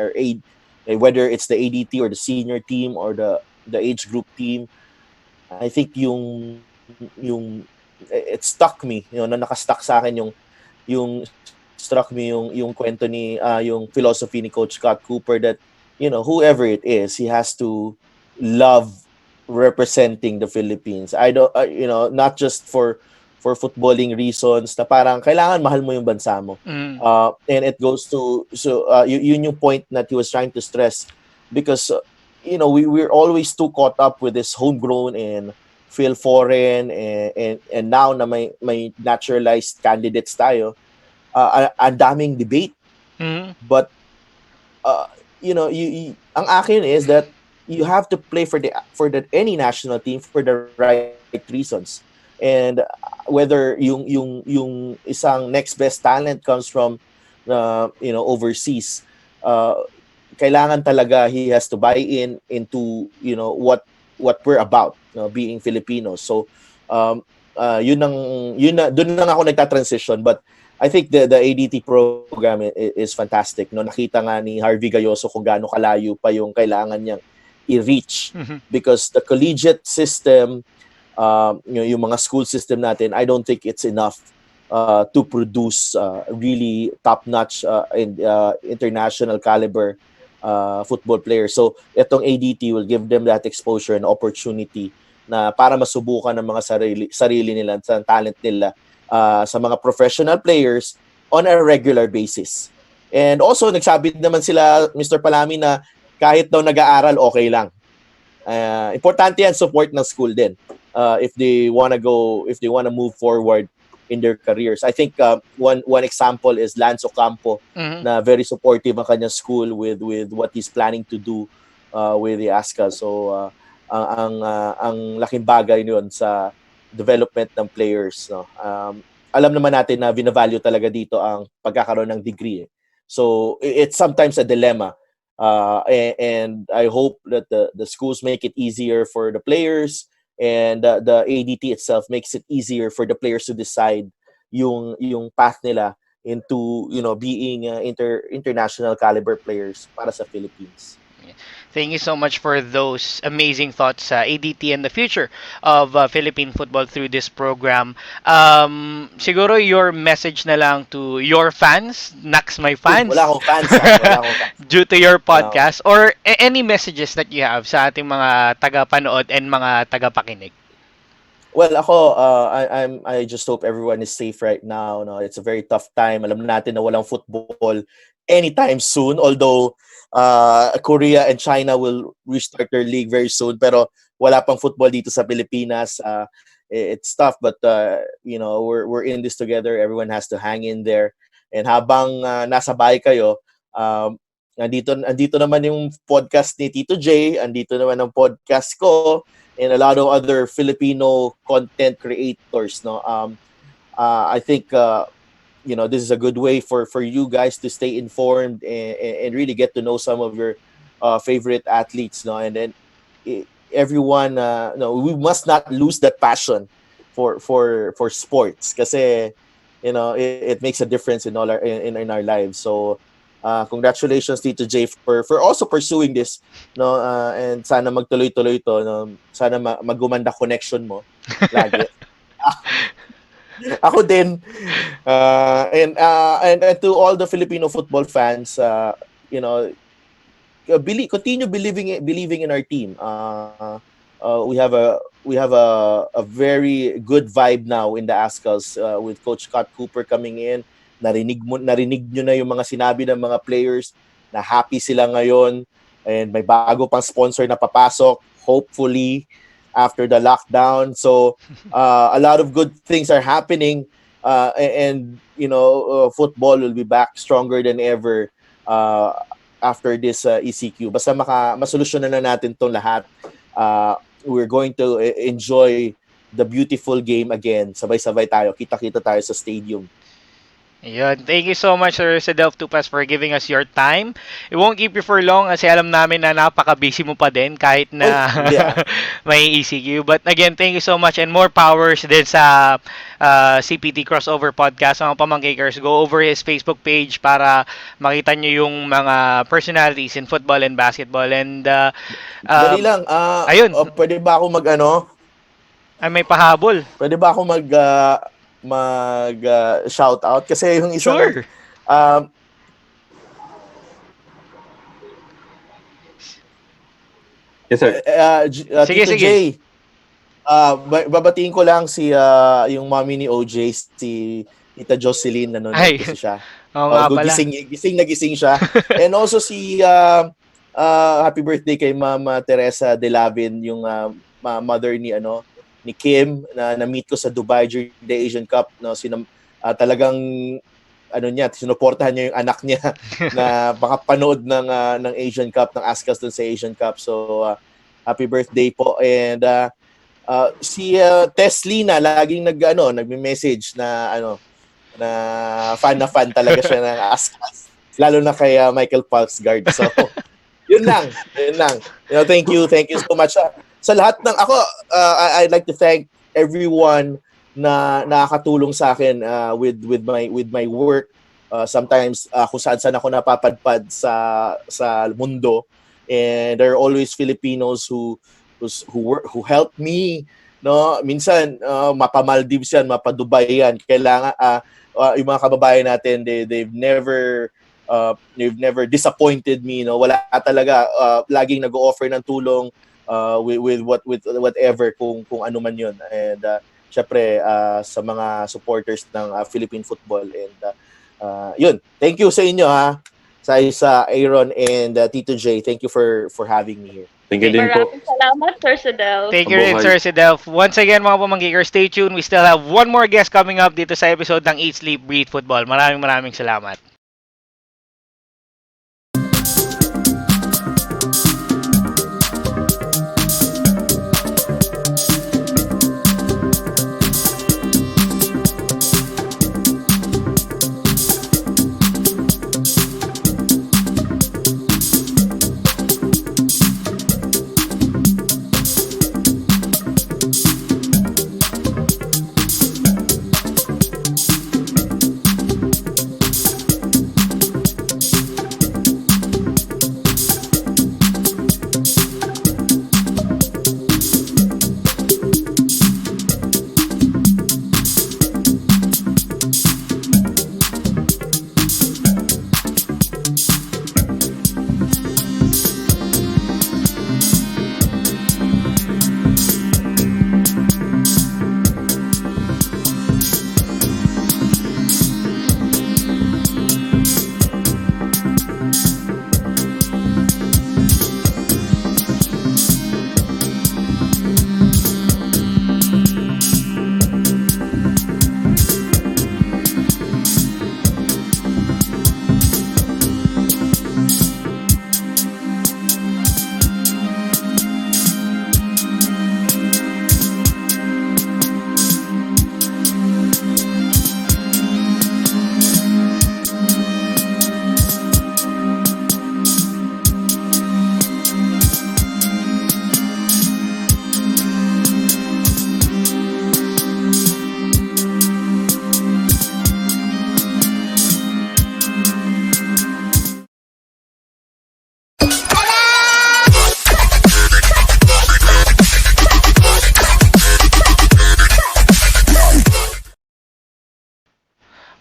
whether it's the ADT or the senior team or the age group team, I think it struck me, na nakastuck sa akin yung kwento ni yung philosophy ni Coach Scott Cooper that whoever it is, he has to love representing the Philippines. I don't not just for footballing reasons, na parang kailangan mahal mo yung bansa mo. And it goes to yun yung point that he was trying to stress, because we're always too caught up with this homegrown and feel foreign, and now na may naturalized candidates tayo, ang daming debate. Mhm. But ang akin is that you have to play for the any national team for the right reasons. And whether yung isang next best talent comes from overseas, uh, kailangan talaga he has to buy into what we're about, being Filipinos. So doon lang ako nagta-transition, but I think the ADT program is fantastic. No, nakita nga ni Harvey Gayoso kung gaano kalayo pa yung kailangan niyang i-reach, Mhm. because the collegiate system, yung mga school system natin, I don't think it's enough to produce really top-notch and international caliber football players. So itong ADT will give them that exposure and opportunity na para masubukan ng mga sarili nila, sa talent nila, sa mga professional players on a regular basis. And also, nagsabi naman sila, Mr. Palami, na kahit daw nag-aaral, okay lang. Importante yan, support ng school din. If they wanna move forward in their careers. I think one example is Lance Ocampo, Mhm. na very supportive ang kanyang school with what he's planning to do with the ASCA. So ang laking bagay yun sa development ng players, no. Alam naman natin na binavalue talaga dito ang pagkakaroon ng degree. So it's sometimes a dilemma. And I hope that the schools make it easier for the players, and the ADT itself makes it easier for the players to decide yung path nila into being international caliber players para sa Philippines. Thank you so much for those amazing thoughts, ADT, and the future of Philippine football through this program. Siguro your message na lang to your fans, Nax my Uy, fans, wala akong fans. Wala akong fans. due to your Wala akong podcast, or any messages that you have sa ating mga taga-panood and mga taga-pakinig. Well, ako, I just hope everyone is safe right now. No, it's a very tough time. Alam natin na walang football anytime soon. Although Korea and China will restart their league very soon, pero wala pang football dito sa Pilipinas. It's tough, but we're in this together. Everyone has to hang in there. And habang nasa bahay kayo, andito naman yung podcast ni Tito J, andito naman ang podcast ko, and a lot of other Filipino content creators, no. I think this is a good way for you guys to stay informed and really get to know some of your favorite athletes, no. And then everyone, no, we must not lose that passion for sports, kasi it makes a difference in in our lives. So congratulations, Tito J, for also pursuing this, no. And sana magtuloy-tuloy to, no. Sana magumanda connection mo lagi. Ako din, and to all the Filipino football fans, continue believing in our team. We have a very good vibe now in the Ascals, with Coach Scott Cooper coming in. Narinig nyo na yung mga sinabi ng mga players na happy sila ngayon, and may bago pang sponsor na papasok, hopefully after the lockdown. So a lot of good things are happening, and football will be back stronger than ever after this ECQ. Basta masolusyonan na natin tong lahat, we're going to enjoy the beautiful game again. Sabay-sabay tayo, kita-kita tayo sa stadium. Ayun. Thank you so much, Sir Cedelf Tupas, for giving us your time. It won't keep you for long kasi alam namin na napaka-busy mo pa din kahit na may ECQ. But again, thank you so much, and more powers din sa CPT Crossover Podcast. Mga pamangkikers, go over his Facebook page para makita nyo yung mga personalities in football and basketball. And Dali lang, ayun. Pwede ba ako Ay, may pahabol. Pwede ba ako mag shout out, kasi yung isang Sure. Yes, sir. Sige, Tito sige. J, babatiin ko lang si yung mommy ni OJ, si Tita Jocelyn, nanonood Ay. kasi siya. Oo nga pala. Gising na gising siya. And also si happy birthday kay Ma'am Teresa De Lavin, yung mother ni Kim na na-meet ko sa Dubai during the Asian Cup, no. Talagang sinuportahan niya yung anak niya na makapanood ng Asian Cup, ng ASCAS dun sa Asian Cup. So happy birthday po. And si Teslina laging nagme-message na fan talaga siya ng ASCAS, lalo na kay Michael Palsgard. So yun lang. Thank you so much sa lahat ng I'd like to thank everyone na nakakatulong sa akin with my work. Sometimes kung saan ako napapadpad sa mundo, and there are always Filipinos who help me, no. Minsan mapa-Maldives yan, mapa-Dubai yan. Kailangan yung mga kababayan natin, they've never disappointed me, no. Wala talaga, laging nag-o-offer ng tulong with whatever, kung ano man yun. And syempre sa mga supporters ng Philippine football, and yun, thank you sa inyo, sa Aaron and Tito J. Thank you for having me here. Thank you din po. Maraming salamat, Sir Cedelf. Thank you rin, Sir Cedelf. Once again, mga pamangkikers, stay tuned. We still have one more guest coming up dito sa episode ng Eat, Sleep, Breathe Football. Maraming salamat.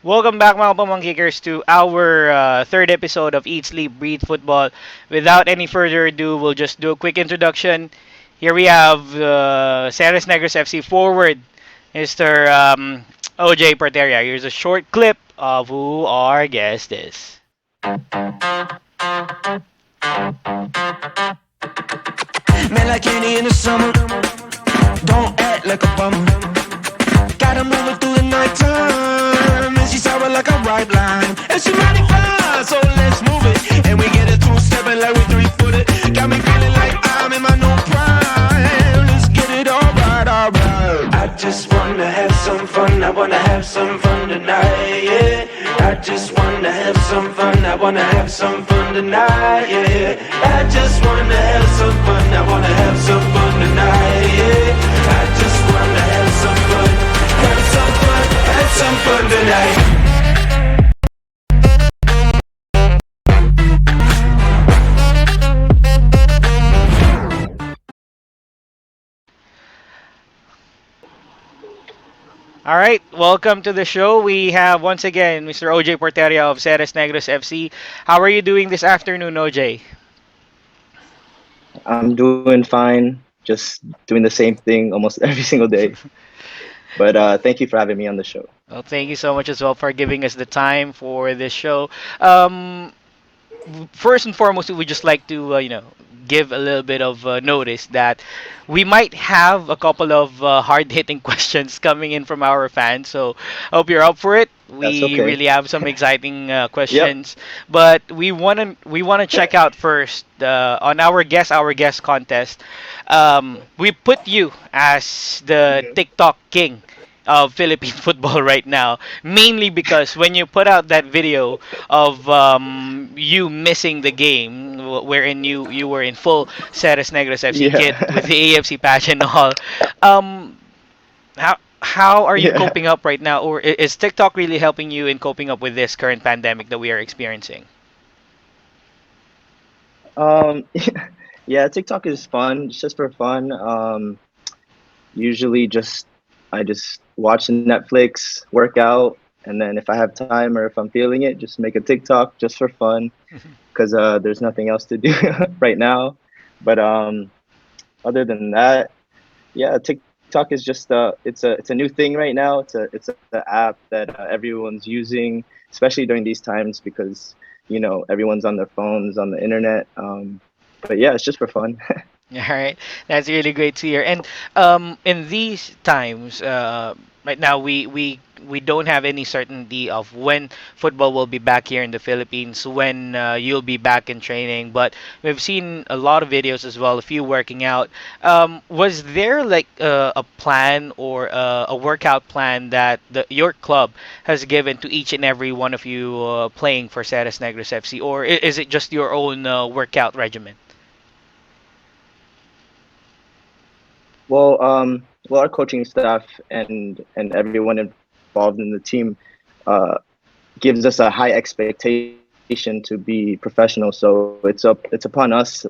Welcome back, mga pamangkikers, to our third episode of Eat, Sleep, Breathe Football. Without any further ado, we'll just do a quick introduction. Here we have Ceres Negros FC forward, Mr. OJ Porteria. Here's a short clip of who our guest is. Man like Annie in the summer, don't act like a bummer. Gotta move it through the nighttime, and she sour like a ripe lime. And she mighty fine, so let's move it. And we get it two-stepping like we three-footed. Got me feeling like I'm in my new prime. Let's get it alright. I just wanna have some fun, I wanna have some fun tonight, yeah. I just wanna have some fun, I wanna have some fun tonight, yeah. I just wanna have some fun, I wanna have some fun tonight, yeah. I just wanna have some fun, have some fun tonight. All right, welcome to the show. We have once again Mr. OJ Porteria of Ceres Negros FC. How are you doing this afternoon, OJ? I'm doing fine, just doing the same thing almost every single day. But thank you for having me on the show. Well, thank you so much as well for giving us the time for this show. first and foremost, we would just like to give a little bit of notice that we might have a couple of hard-hitting questions coming in from our fans. So hope you're up for it. That's We okay. really have some exciting Yep. questions, but we wanna check out first on our guest contest. We put you as the Mhm. TikTok king of Philippine football right now, mainly because when you put out that video of you missing the game, wherein you were in full Ceres Negros FC kit Yeah. with the AFC patch and all, um, how are you Yeah. coping up right now, or is TikTok really helping you in coping up with this current pandemic that we are experiencing? Um, yeah, TikTok is fun. It's just for fun. Usually just I just watch Netflix, work out, and then if I have time or if I'm feeling it, just make a TikTok just for fun because there's nothing else to do right now. But other than that, yeah, TikTok is just it's a new thing right now. It's a app that everyone's using, especially during these times because everyone's on their phones on the internet. But yeah, it's just for fun. All right, that's really great to hear. And in these times, right now we don't have any certainty of when football will be back here in the Philippines, when you'll be back in training. But we've seen a lot of videos as well of you working out. Was there like a plan or a workout plan that your club has given to each and every one of you playing for Ceres Negros FC, or is it just your own workout regimen? Well, our coaching staff and everyone involved in the team uh, gives us a high expectation to be professional. So it's upon us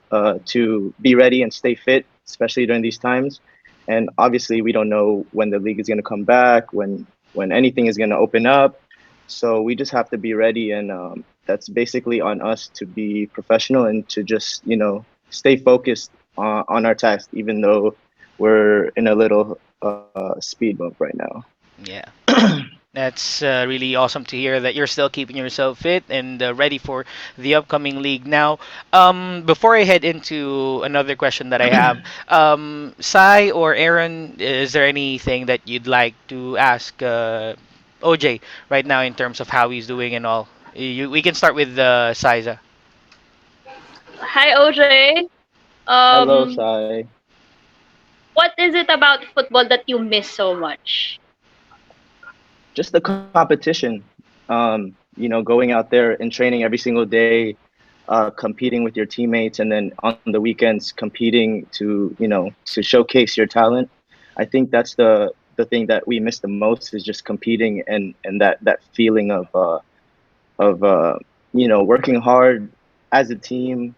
to be ready and stay fit, especially during these times. And obviously, we don't know when the league is going to come back, when anything is going to open up. So we just have to be ready, and that's basically on us to be professional and to just stay focused on our task, even though we're in a little speed bump right now. Yeah. That's really awesome to hear that you're still keeping yourself fit and ready for the upcoming league. Now, before I head into another question that I have, Sai or Aaron, is there anything that you'd like to ask OJ right now in terms of how he's doing and all? We can start with Saiza. Hi, OJ. Hello, Um, Sai. what is it about football that you miss so much? Just the competition. Going out there and training every single day, competing with your teammates, and then on the weekends competing to showcase your talent. I think that's the thing that we miss the most is just competing and that feeling of working hard as a team.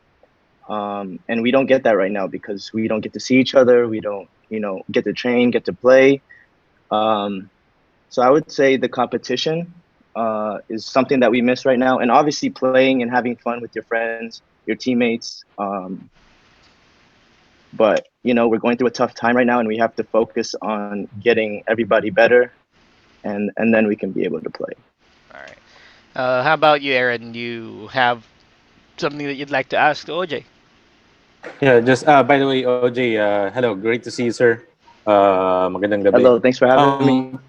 And we don't get that right now because we don't get to see each other. We don't get to train, get to play. Um, so I would say the competition is something that we miss right now, and obviously playing and having fun with your friends, your teammates. But we're going through a tough time right now, and we have to focus on getting everybody better, and then we can be able to play. All right. How about you, Aaron? You have something that you'd like to ask to OJ? Yeah, just by the way, OJ, hello, great to see you, sir. Magandang gabi. Hello, thanks for having me.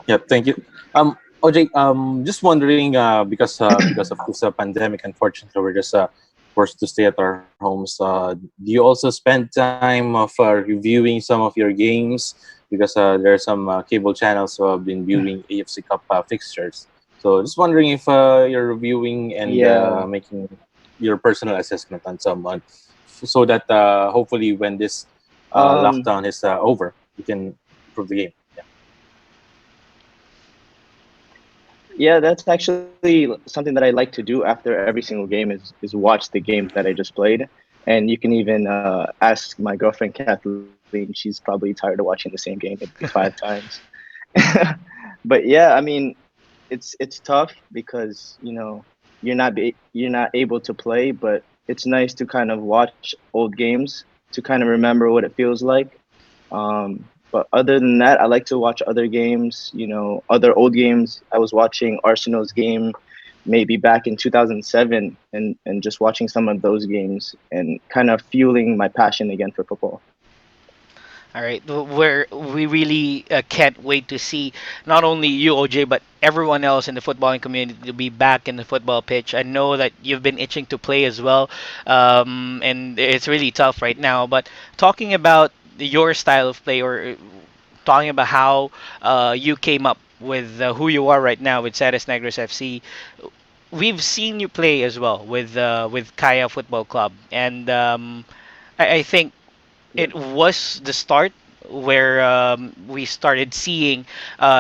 Yeah, thank you. OJ, just wondering, because of this pandemic, unfortunately, we're just forced to stay at our homes. Do you also spend time of reviewing some of your games? Because there are some cable channels who have been viewing AFC Cup fixtures. So just wondering if you're reviewing and Yeah. making your personal assessment on someone, so that hopefully when this Um, lockdown is over, you can improve the game. Yeah. yeah, that's actually something that I like to do after every single game is watch the game that I just played. And you can even ask my girlfriend Kathleen. She's probably tired of watching the same game maybe 5 times. But yeah, I mean, it's tough because you're not able to play, but it's nice to kind of watch old games to kind of remember what it feels like. But other than that, I like to watch other games. Other old games. I was watching Arsenal's game maybe back in 2007, and just watching some of those games and kind of fueling my passion again for football. All right, we really can't wait to see not only you, OJ, but everyone else in the footballing community to be back in the football pitch. I know that you've been itching to play as well, and it's really tough right now. But talking about your style of play, or talking about how you came up with who you are right now with Ceres Negros FC, we've seen you play as well with Kaya Football Club, and I think Yeah. it was the start where we started seeing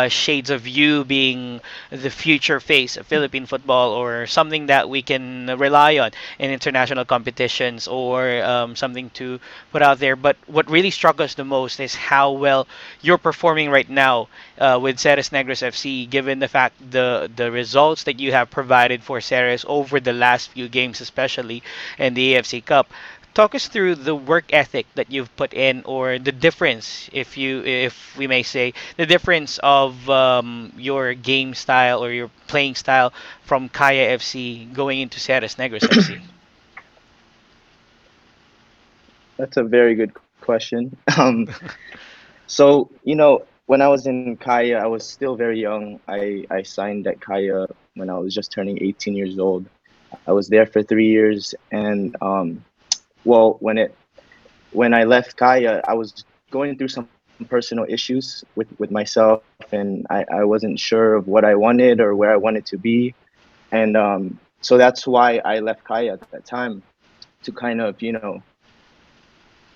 shades of you being the future face of Philippine football, or something that we can rely on in international competitions, or something to put out there. But what really struck us the most is how well you're performing right now with Ceres Negros FC, given the fact the results that you have provided for Ceres over the last few games, especially in the AFC Cup. Talk us through the work ethic that you've put in, or the difference, if we may say, the difference of your game style or your playing style from Kaya FC going into Ceres Negros FC. That's a very good question. So, when I was in Kaya, I was still very young. I signed at Kaya when I was just turning 18 years old. I was there for 3 years, and well, when I left Kaya, I was going through some personal issues with myself, and I wasn't sure of what I wanted or where I wanted to be, and so that's why I left Kaya at that time, to kind of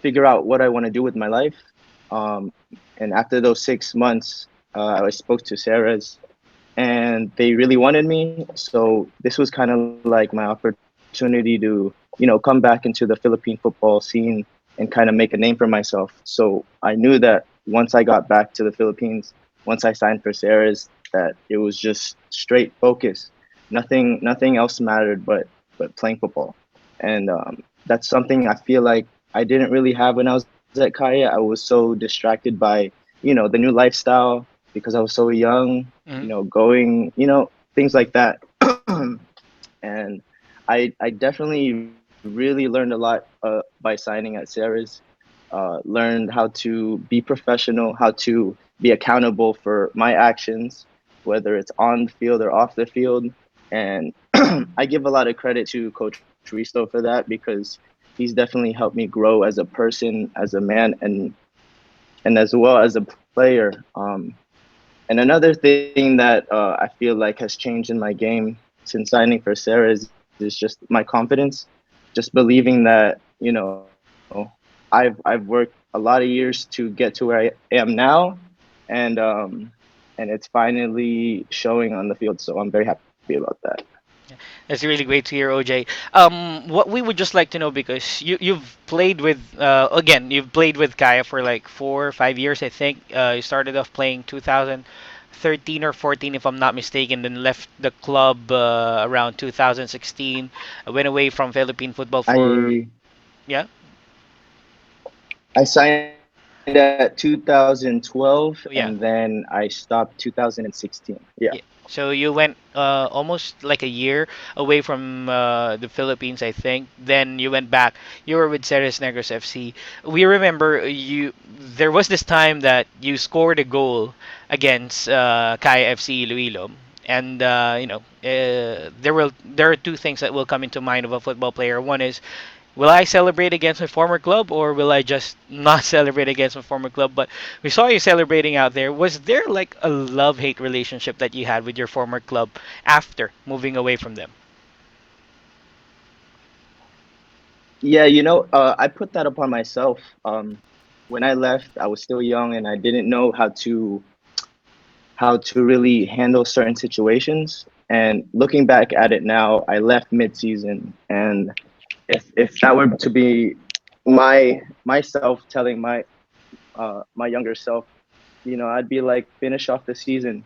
figure out what I want to do with my life. Um, and after those 6 months, I spoke to Sarah's, and they really wanted me. So this was kind of like my opportunity to, come back into the Philippine football scene and kind of make a name for myself. So I knew that once I got back to the Philippines, once I signed for Sarah's, that it was just straight focus. Nothing else mattered but playing football. And that's something I feel like I didn't really have when I was at Kaya. I was so distracted by, the new lifestyle because I was so young, Mhm. going, things like that. And I definitely really learned a lot by signing at Sarah's. Learned how to be professional, how to be accountable for my actions, whether it's on the field or off the field. And I give a lot of credit to Coach Risto for that, because he's definitely helped me grow as a person, as a man, and as well as a player. And another thing that I feel like has changed in my game since signing for Sarah is just my confidence, just believing that I've worked a lot of years to get to where I am now, and it's finally showing on the field. So I'm very happy about that. That's really great to hear, OJ. What we would just like to know, because you've played with again, you've played with Kaya for like 4 or 5 years, I think. You started off playing 2013 or 14, if I'm not mistaken, then left the club around 2016. Went away from Philippine football for, I yeah. I signed at 2012, Oh, yeah. and then I stopped 2016. Yeah. Yeah. So you went almost like a year away from the Philippines, I think. Then you went back. You were with Ceres Negros FC. We remember you. There was this time that you scored a goal against Kai FC Iloilo, and there are two things that will come into mind of a football player. One is, will I celebrate against my former club, or will I just not celebrate against my former club? But we saw you celebrating out there. Was there like a love-hate relationship that you had with your former club after moving away from them? Yeah, I put that upon myself. When I left, I was still young and I didn't know how to really handle certain situations. And looking back at it now, I left mid-season, and if that were to be myself telling my younger self, I'd be like, finish off the season.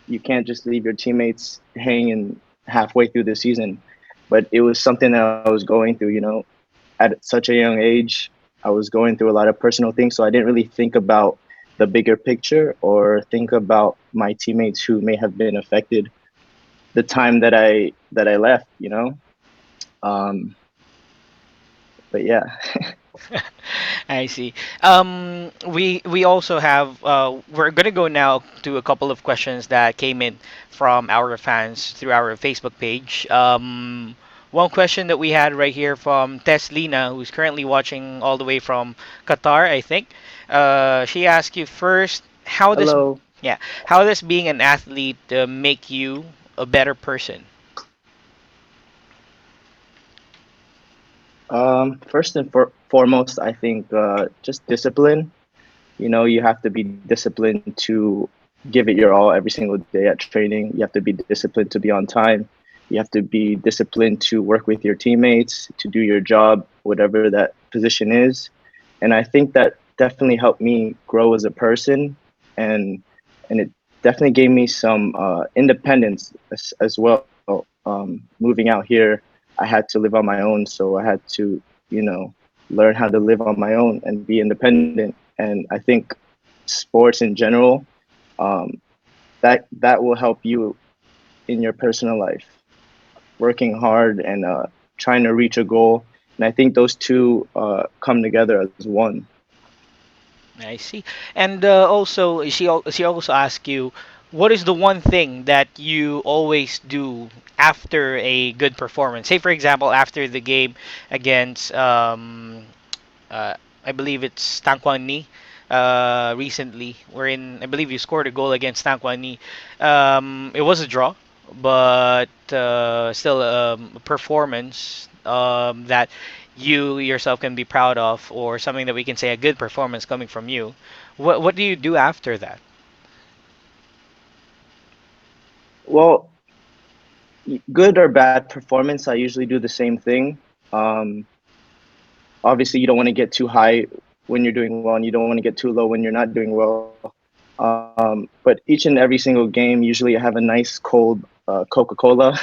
You can't just leave your teammates hanging halfway through the season. But it was something that I was going through, at such a young age. I was going through a lot of personal things, so I didn't really think about the bigger picture or think about my teammates who may have been affected. the time that I left, you know. Um, but yeah. I see. We also have we're gonna go now to a couple of questions that came in from our fans through our Facebook page. One question that we had right here from Teslina, who's currently watching all the way from Qatar, I think. She asked you first, Hello. yeah, how does being an athlete make you a better person? First and foremost, I think just discipline. You know, you have to be disciplined to give it your all every single day at training. You have to be disciplined to be on time. You have to be disciplined to work with your teammates, to do your job, whatever that position is. And I think that definitely helped me grow as a person, and it definitely gave me some independence as well. Moving out here, I had to live on my own, so I had to, you know, learn how to live on my own and be independent. And I think sports in general, um, that will help you in your personal life, working hard and trying to reach a goal. And I think those two come together as one. I see. And also, she also asked you, what is the one thing that you always do after a good performance? Say, for example, after the game against, uh, I believe it's Tangkwang recently, wherein I believe you scored a goal against Tangkwang. It was a draw, but still a performance that you yourself can be proud of, or something that we can say a good performance coming from you. What do you do after that? Well, good or bad performance, I usually do the same thing. Um, Obviously, you don't want to get too high when you're doing well, and you don't want to get too low when you're not doing well. But each and every single game, usually I have a nice cold Coca-Cola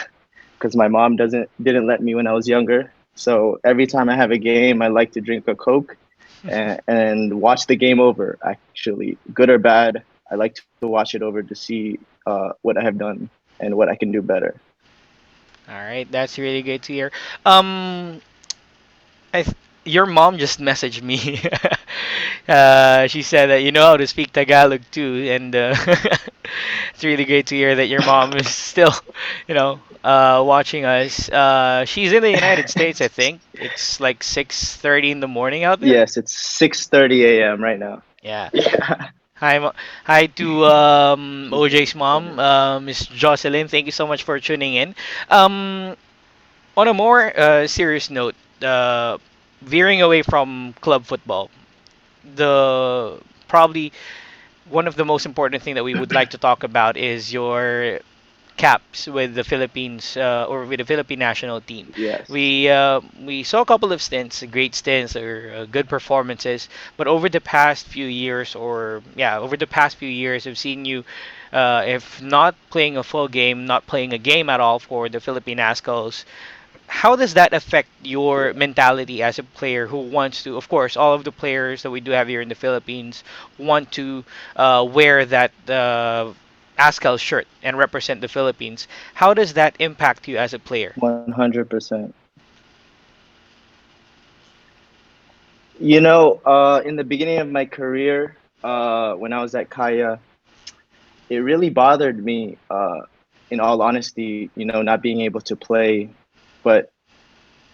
because my mom didn't let me when I was younger. So every time I have a game, I like to drink a Coke and watch the game over. Actually, good or bad, I like to watch it over to see what I have done and what I can do better. All right, that's really good to hear. Um, your mom just messaged me. She said that you know how to speak Tagalog too, and it's really great to hear that your mom is still, watching us. She's in the United States, I think. It's like 6:30 in the morning out there. Yes, it's 6:30 a.m. right now. Yeah. Yeah. Hi, hi to OJ's mom, Miss Jocelyn. Thank you so much for tuning in. Um, on a more serious note, veering away from club football, the probably one of the most important thing that we would like to talk about is your caps with the Philippines or with the Philippine national team. Yes. We saw a couple of stints, great stints or good performances, but over the past few years, over the past few years, I've seen you, if not playing a full game, not playing a game at all for the Philippine Ascals. How does that affect your mentality as a player who wants to, of course, all of the players that we do have here in the Philippines want to wear that ASCAL shirt and represent the Philippines. How does that impact you as a player? 100%. You know, in the beginning of my career, when I was at Kaya, it really bothered me, in all honesty, you know, not being able to play. But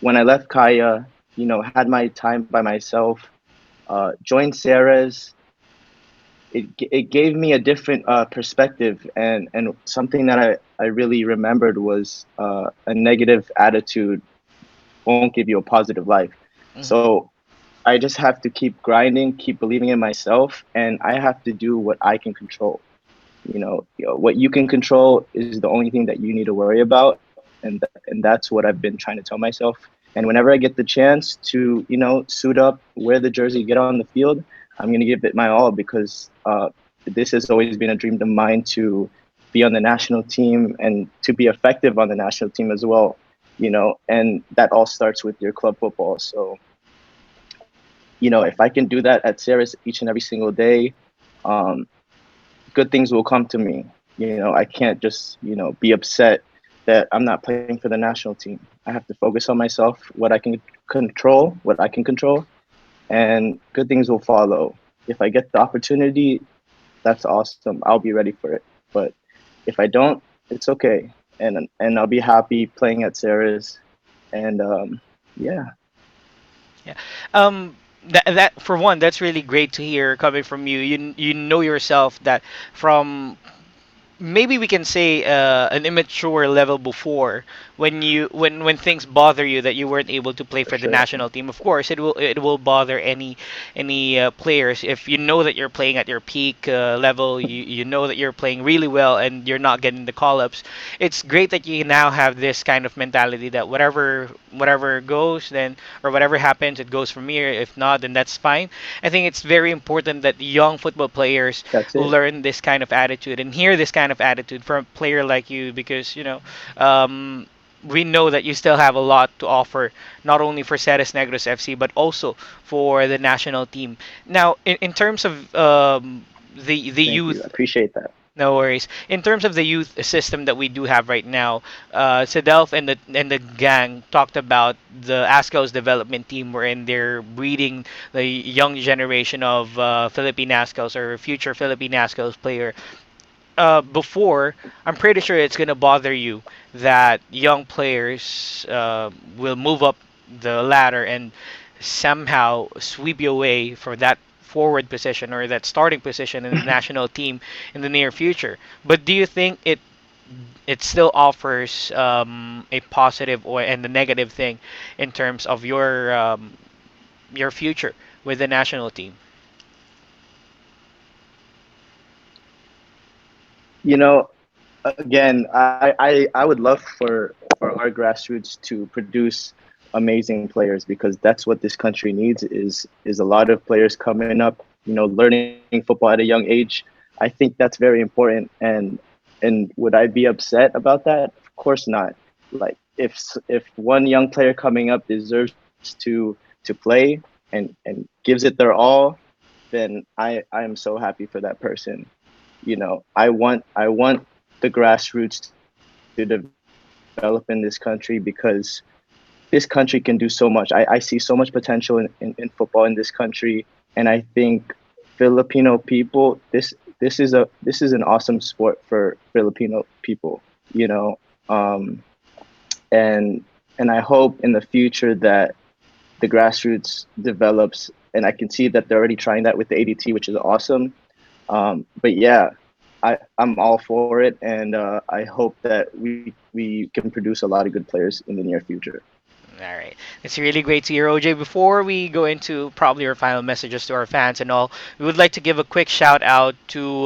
when I left Kaya, you know, had my time by myself, joined Ceres, it gave me a different perspective, and something that I really remembered was a negative attitude won't give you a positive life. Mhm. So I just have to keep grinding, keep believing in myself, and I have to do what I can control. What you can control is the only thing that you need to worry about, and that's what I've been trying to tell myself. And whenever I get the chance to, you know, suit up, wear the jersey, get on the field, I'm gonna give it my all because this has always been a dream of mine to be on the national team and to be effective on the national team as well. You know, and that all starts with your club football. So, you know, if I can do that at Ceres each and every single day, um, good things will come to me. You know, I can't just, you know, be upset that I'm not playing for the national team. I have to focus on myself, what I can control, and good things will follow. If I get the opportunity, that's awesome. I'll be ready for it. But if I don't, it's okay, and I'll be happy playing at Sarah's, and yeah. Yeah. That for one, that's really great to hear coming from you. You know yourself that from maybe we can say an immature level before when things bother you that you weren't able to play For for the sure. national team. Of course it will bother any players if you know that you're playing at your peak level. You know that you're playing really well and you're not getting the call ups. It's great that you now have this kind of mentality that whatever goes then, or whatever happens, it goes from here. If not, then that's fine. I think it's very important that young football players That's it. learn this kind of attitude and hear this kind of attitude from a player like you, because um, we know that you still have a lot to offer, not only for Ceres Negros FC but also for the national team. Now, in terms of the Thank you. I youth, appreciate that. no worries. In terms of the youth system that we do have right now, Cedelf and the gang talked about the ASCO's development team, wherein they're breeding the young generation of Philippine ASCOs or future Philippine ASCOs player. Before, I'm pretty sure it's gonna bother you that young players will move up the ladder and somehow sweep you away for that forward position or that starting position in the national team in the near future. But do you think it still offers a positive or and a negative thing in terms of your future with the national team? You know, again, I would love for our grassroots to produce amazing players, because that's what this country needs is a lot of players coming up, learning football at a young age. I think that's very important. And would I be upset about that? Of course not. Like, if one young player coming up deserves to play and gives it their all, then I am so happy for that person. I want the grassroots to develop in this country, because this country can do so much. I see so much potential in football in this country, and I think Filipino people, this is an awesome sport for Filipino people, you know, um, and I hope in the future that the grassroots develops, and I can see that they're already trying that with the ADT, which is awesome. But yeah, I'm all for it, and I hope that we can produce a lot of good players in the near future. All right. It's really great to hear, OJ. Before we go into probably our final messages to our fans and all, we would like to give a quick shout out to,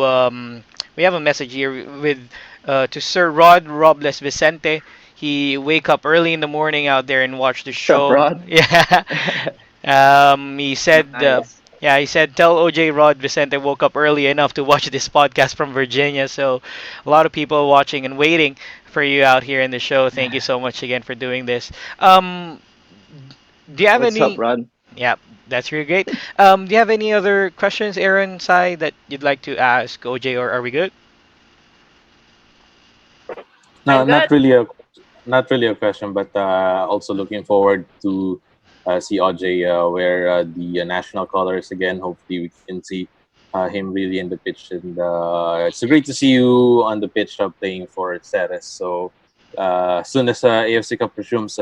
we have a message here with to Sir Rod Robles Vicente. He wake up early in the morning out there and watch the What's up, show. Rod? Yeah. He said, Nice. yeah, he said, tell OJ Rod Vicente woke up early enough to watch this podcast from Virginia. So a lot of people watching and waiting for you out here in the show. Thank you so much again for doing this. Um, do you have What's up, any? Rod? Yeah, that's really great. Do you have any other questions, Aaron, Sai, that you'd like to ask OJ, or are we good? No, I'm good. not really a question, but also looking forward to see Oj wear the national colors again. Hopefully, we can see him really in the pitch, and it's great to see you on the pitch playing for Ceres. So as soon as AFC Cup resumes,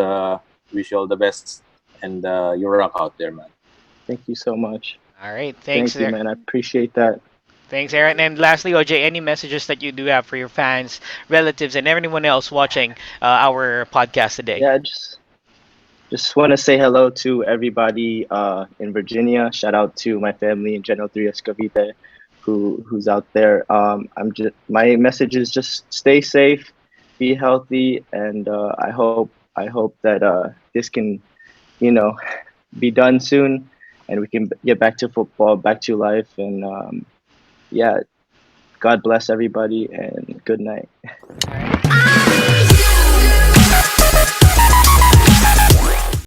wish you all the best, and you rock out there, man. Thank you so much. All right, thanks, Thank you, there. man. I appreciate that. Thanks, Aaron. And lastly, OJ, any messages that you do have for your fans, relatives, and everyone else watching our podcast today? Yeah, just want to say hello to everybody in Virginia. Shout out to my family in General 3 Escovite, who's out there. My message is just stay safe, be healthy, and I hope that this can, you know, be done soon, and we can get back to football, back to life, and yeah, God bless everybody, and good night.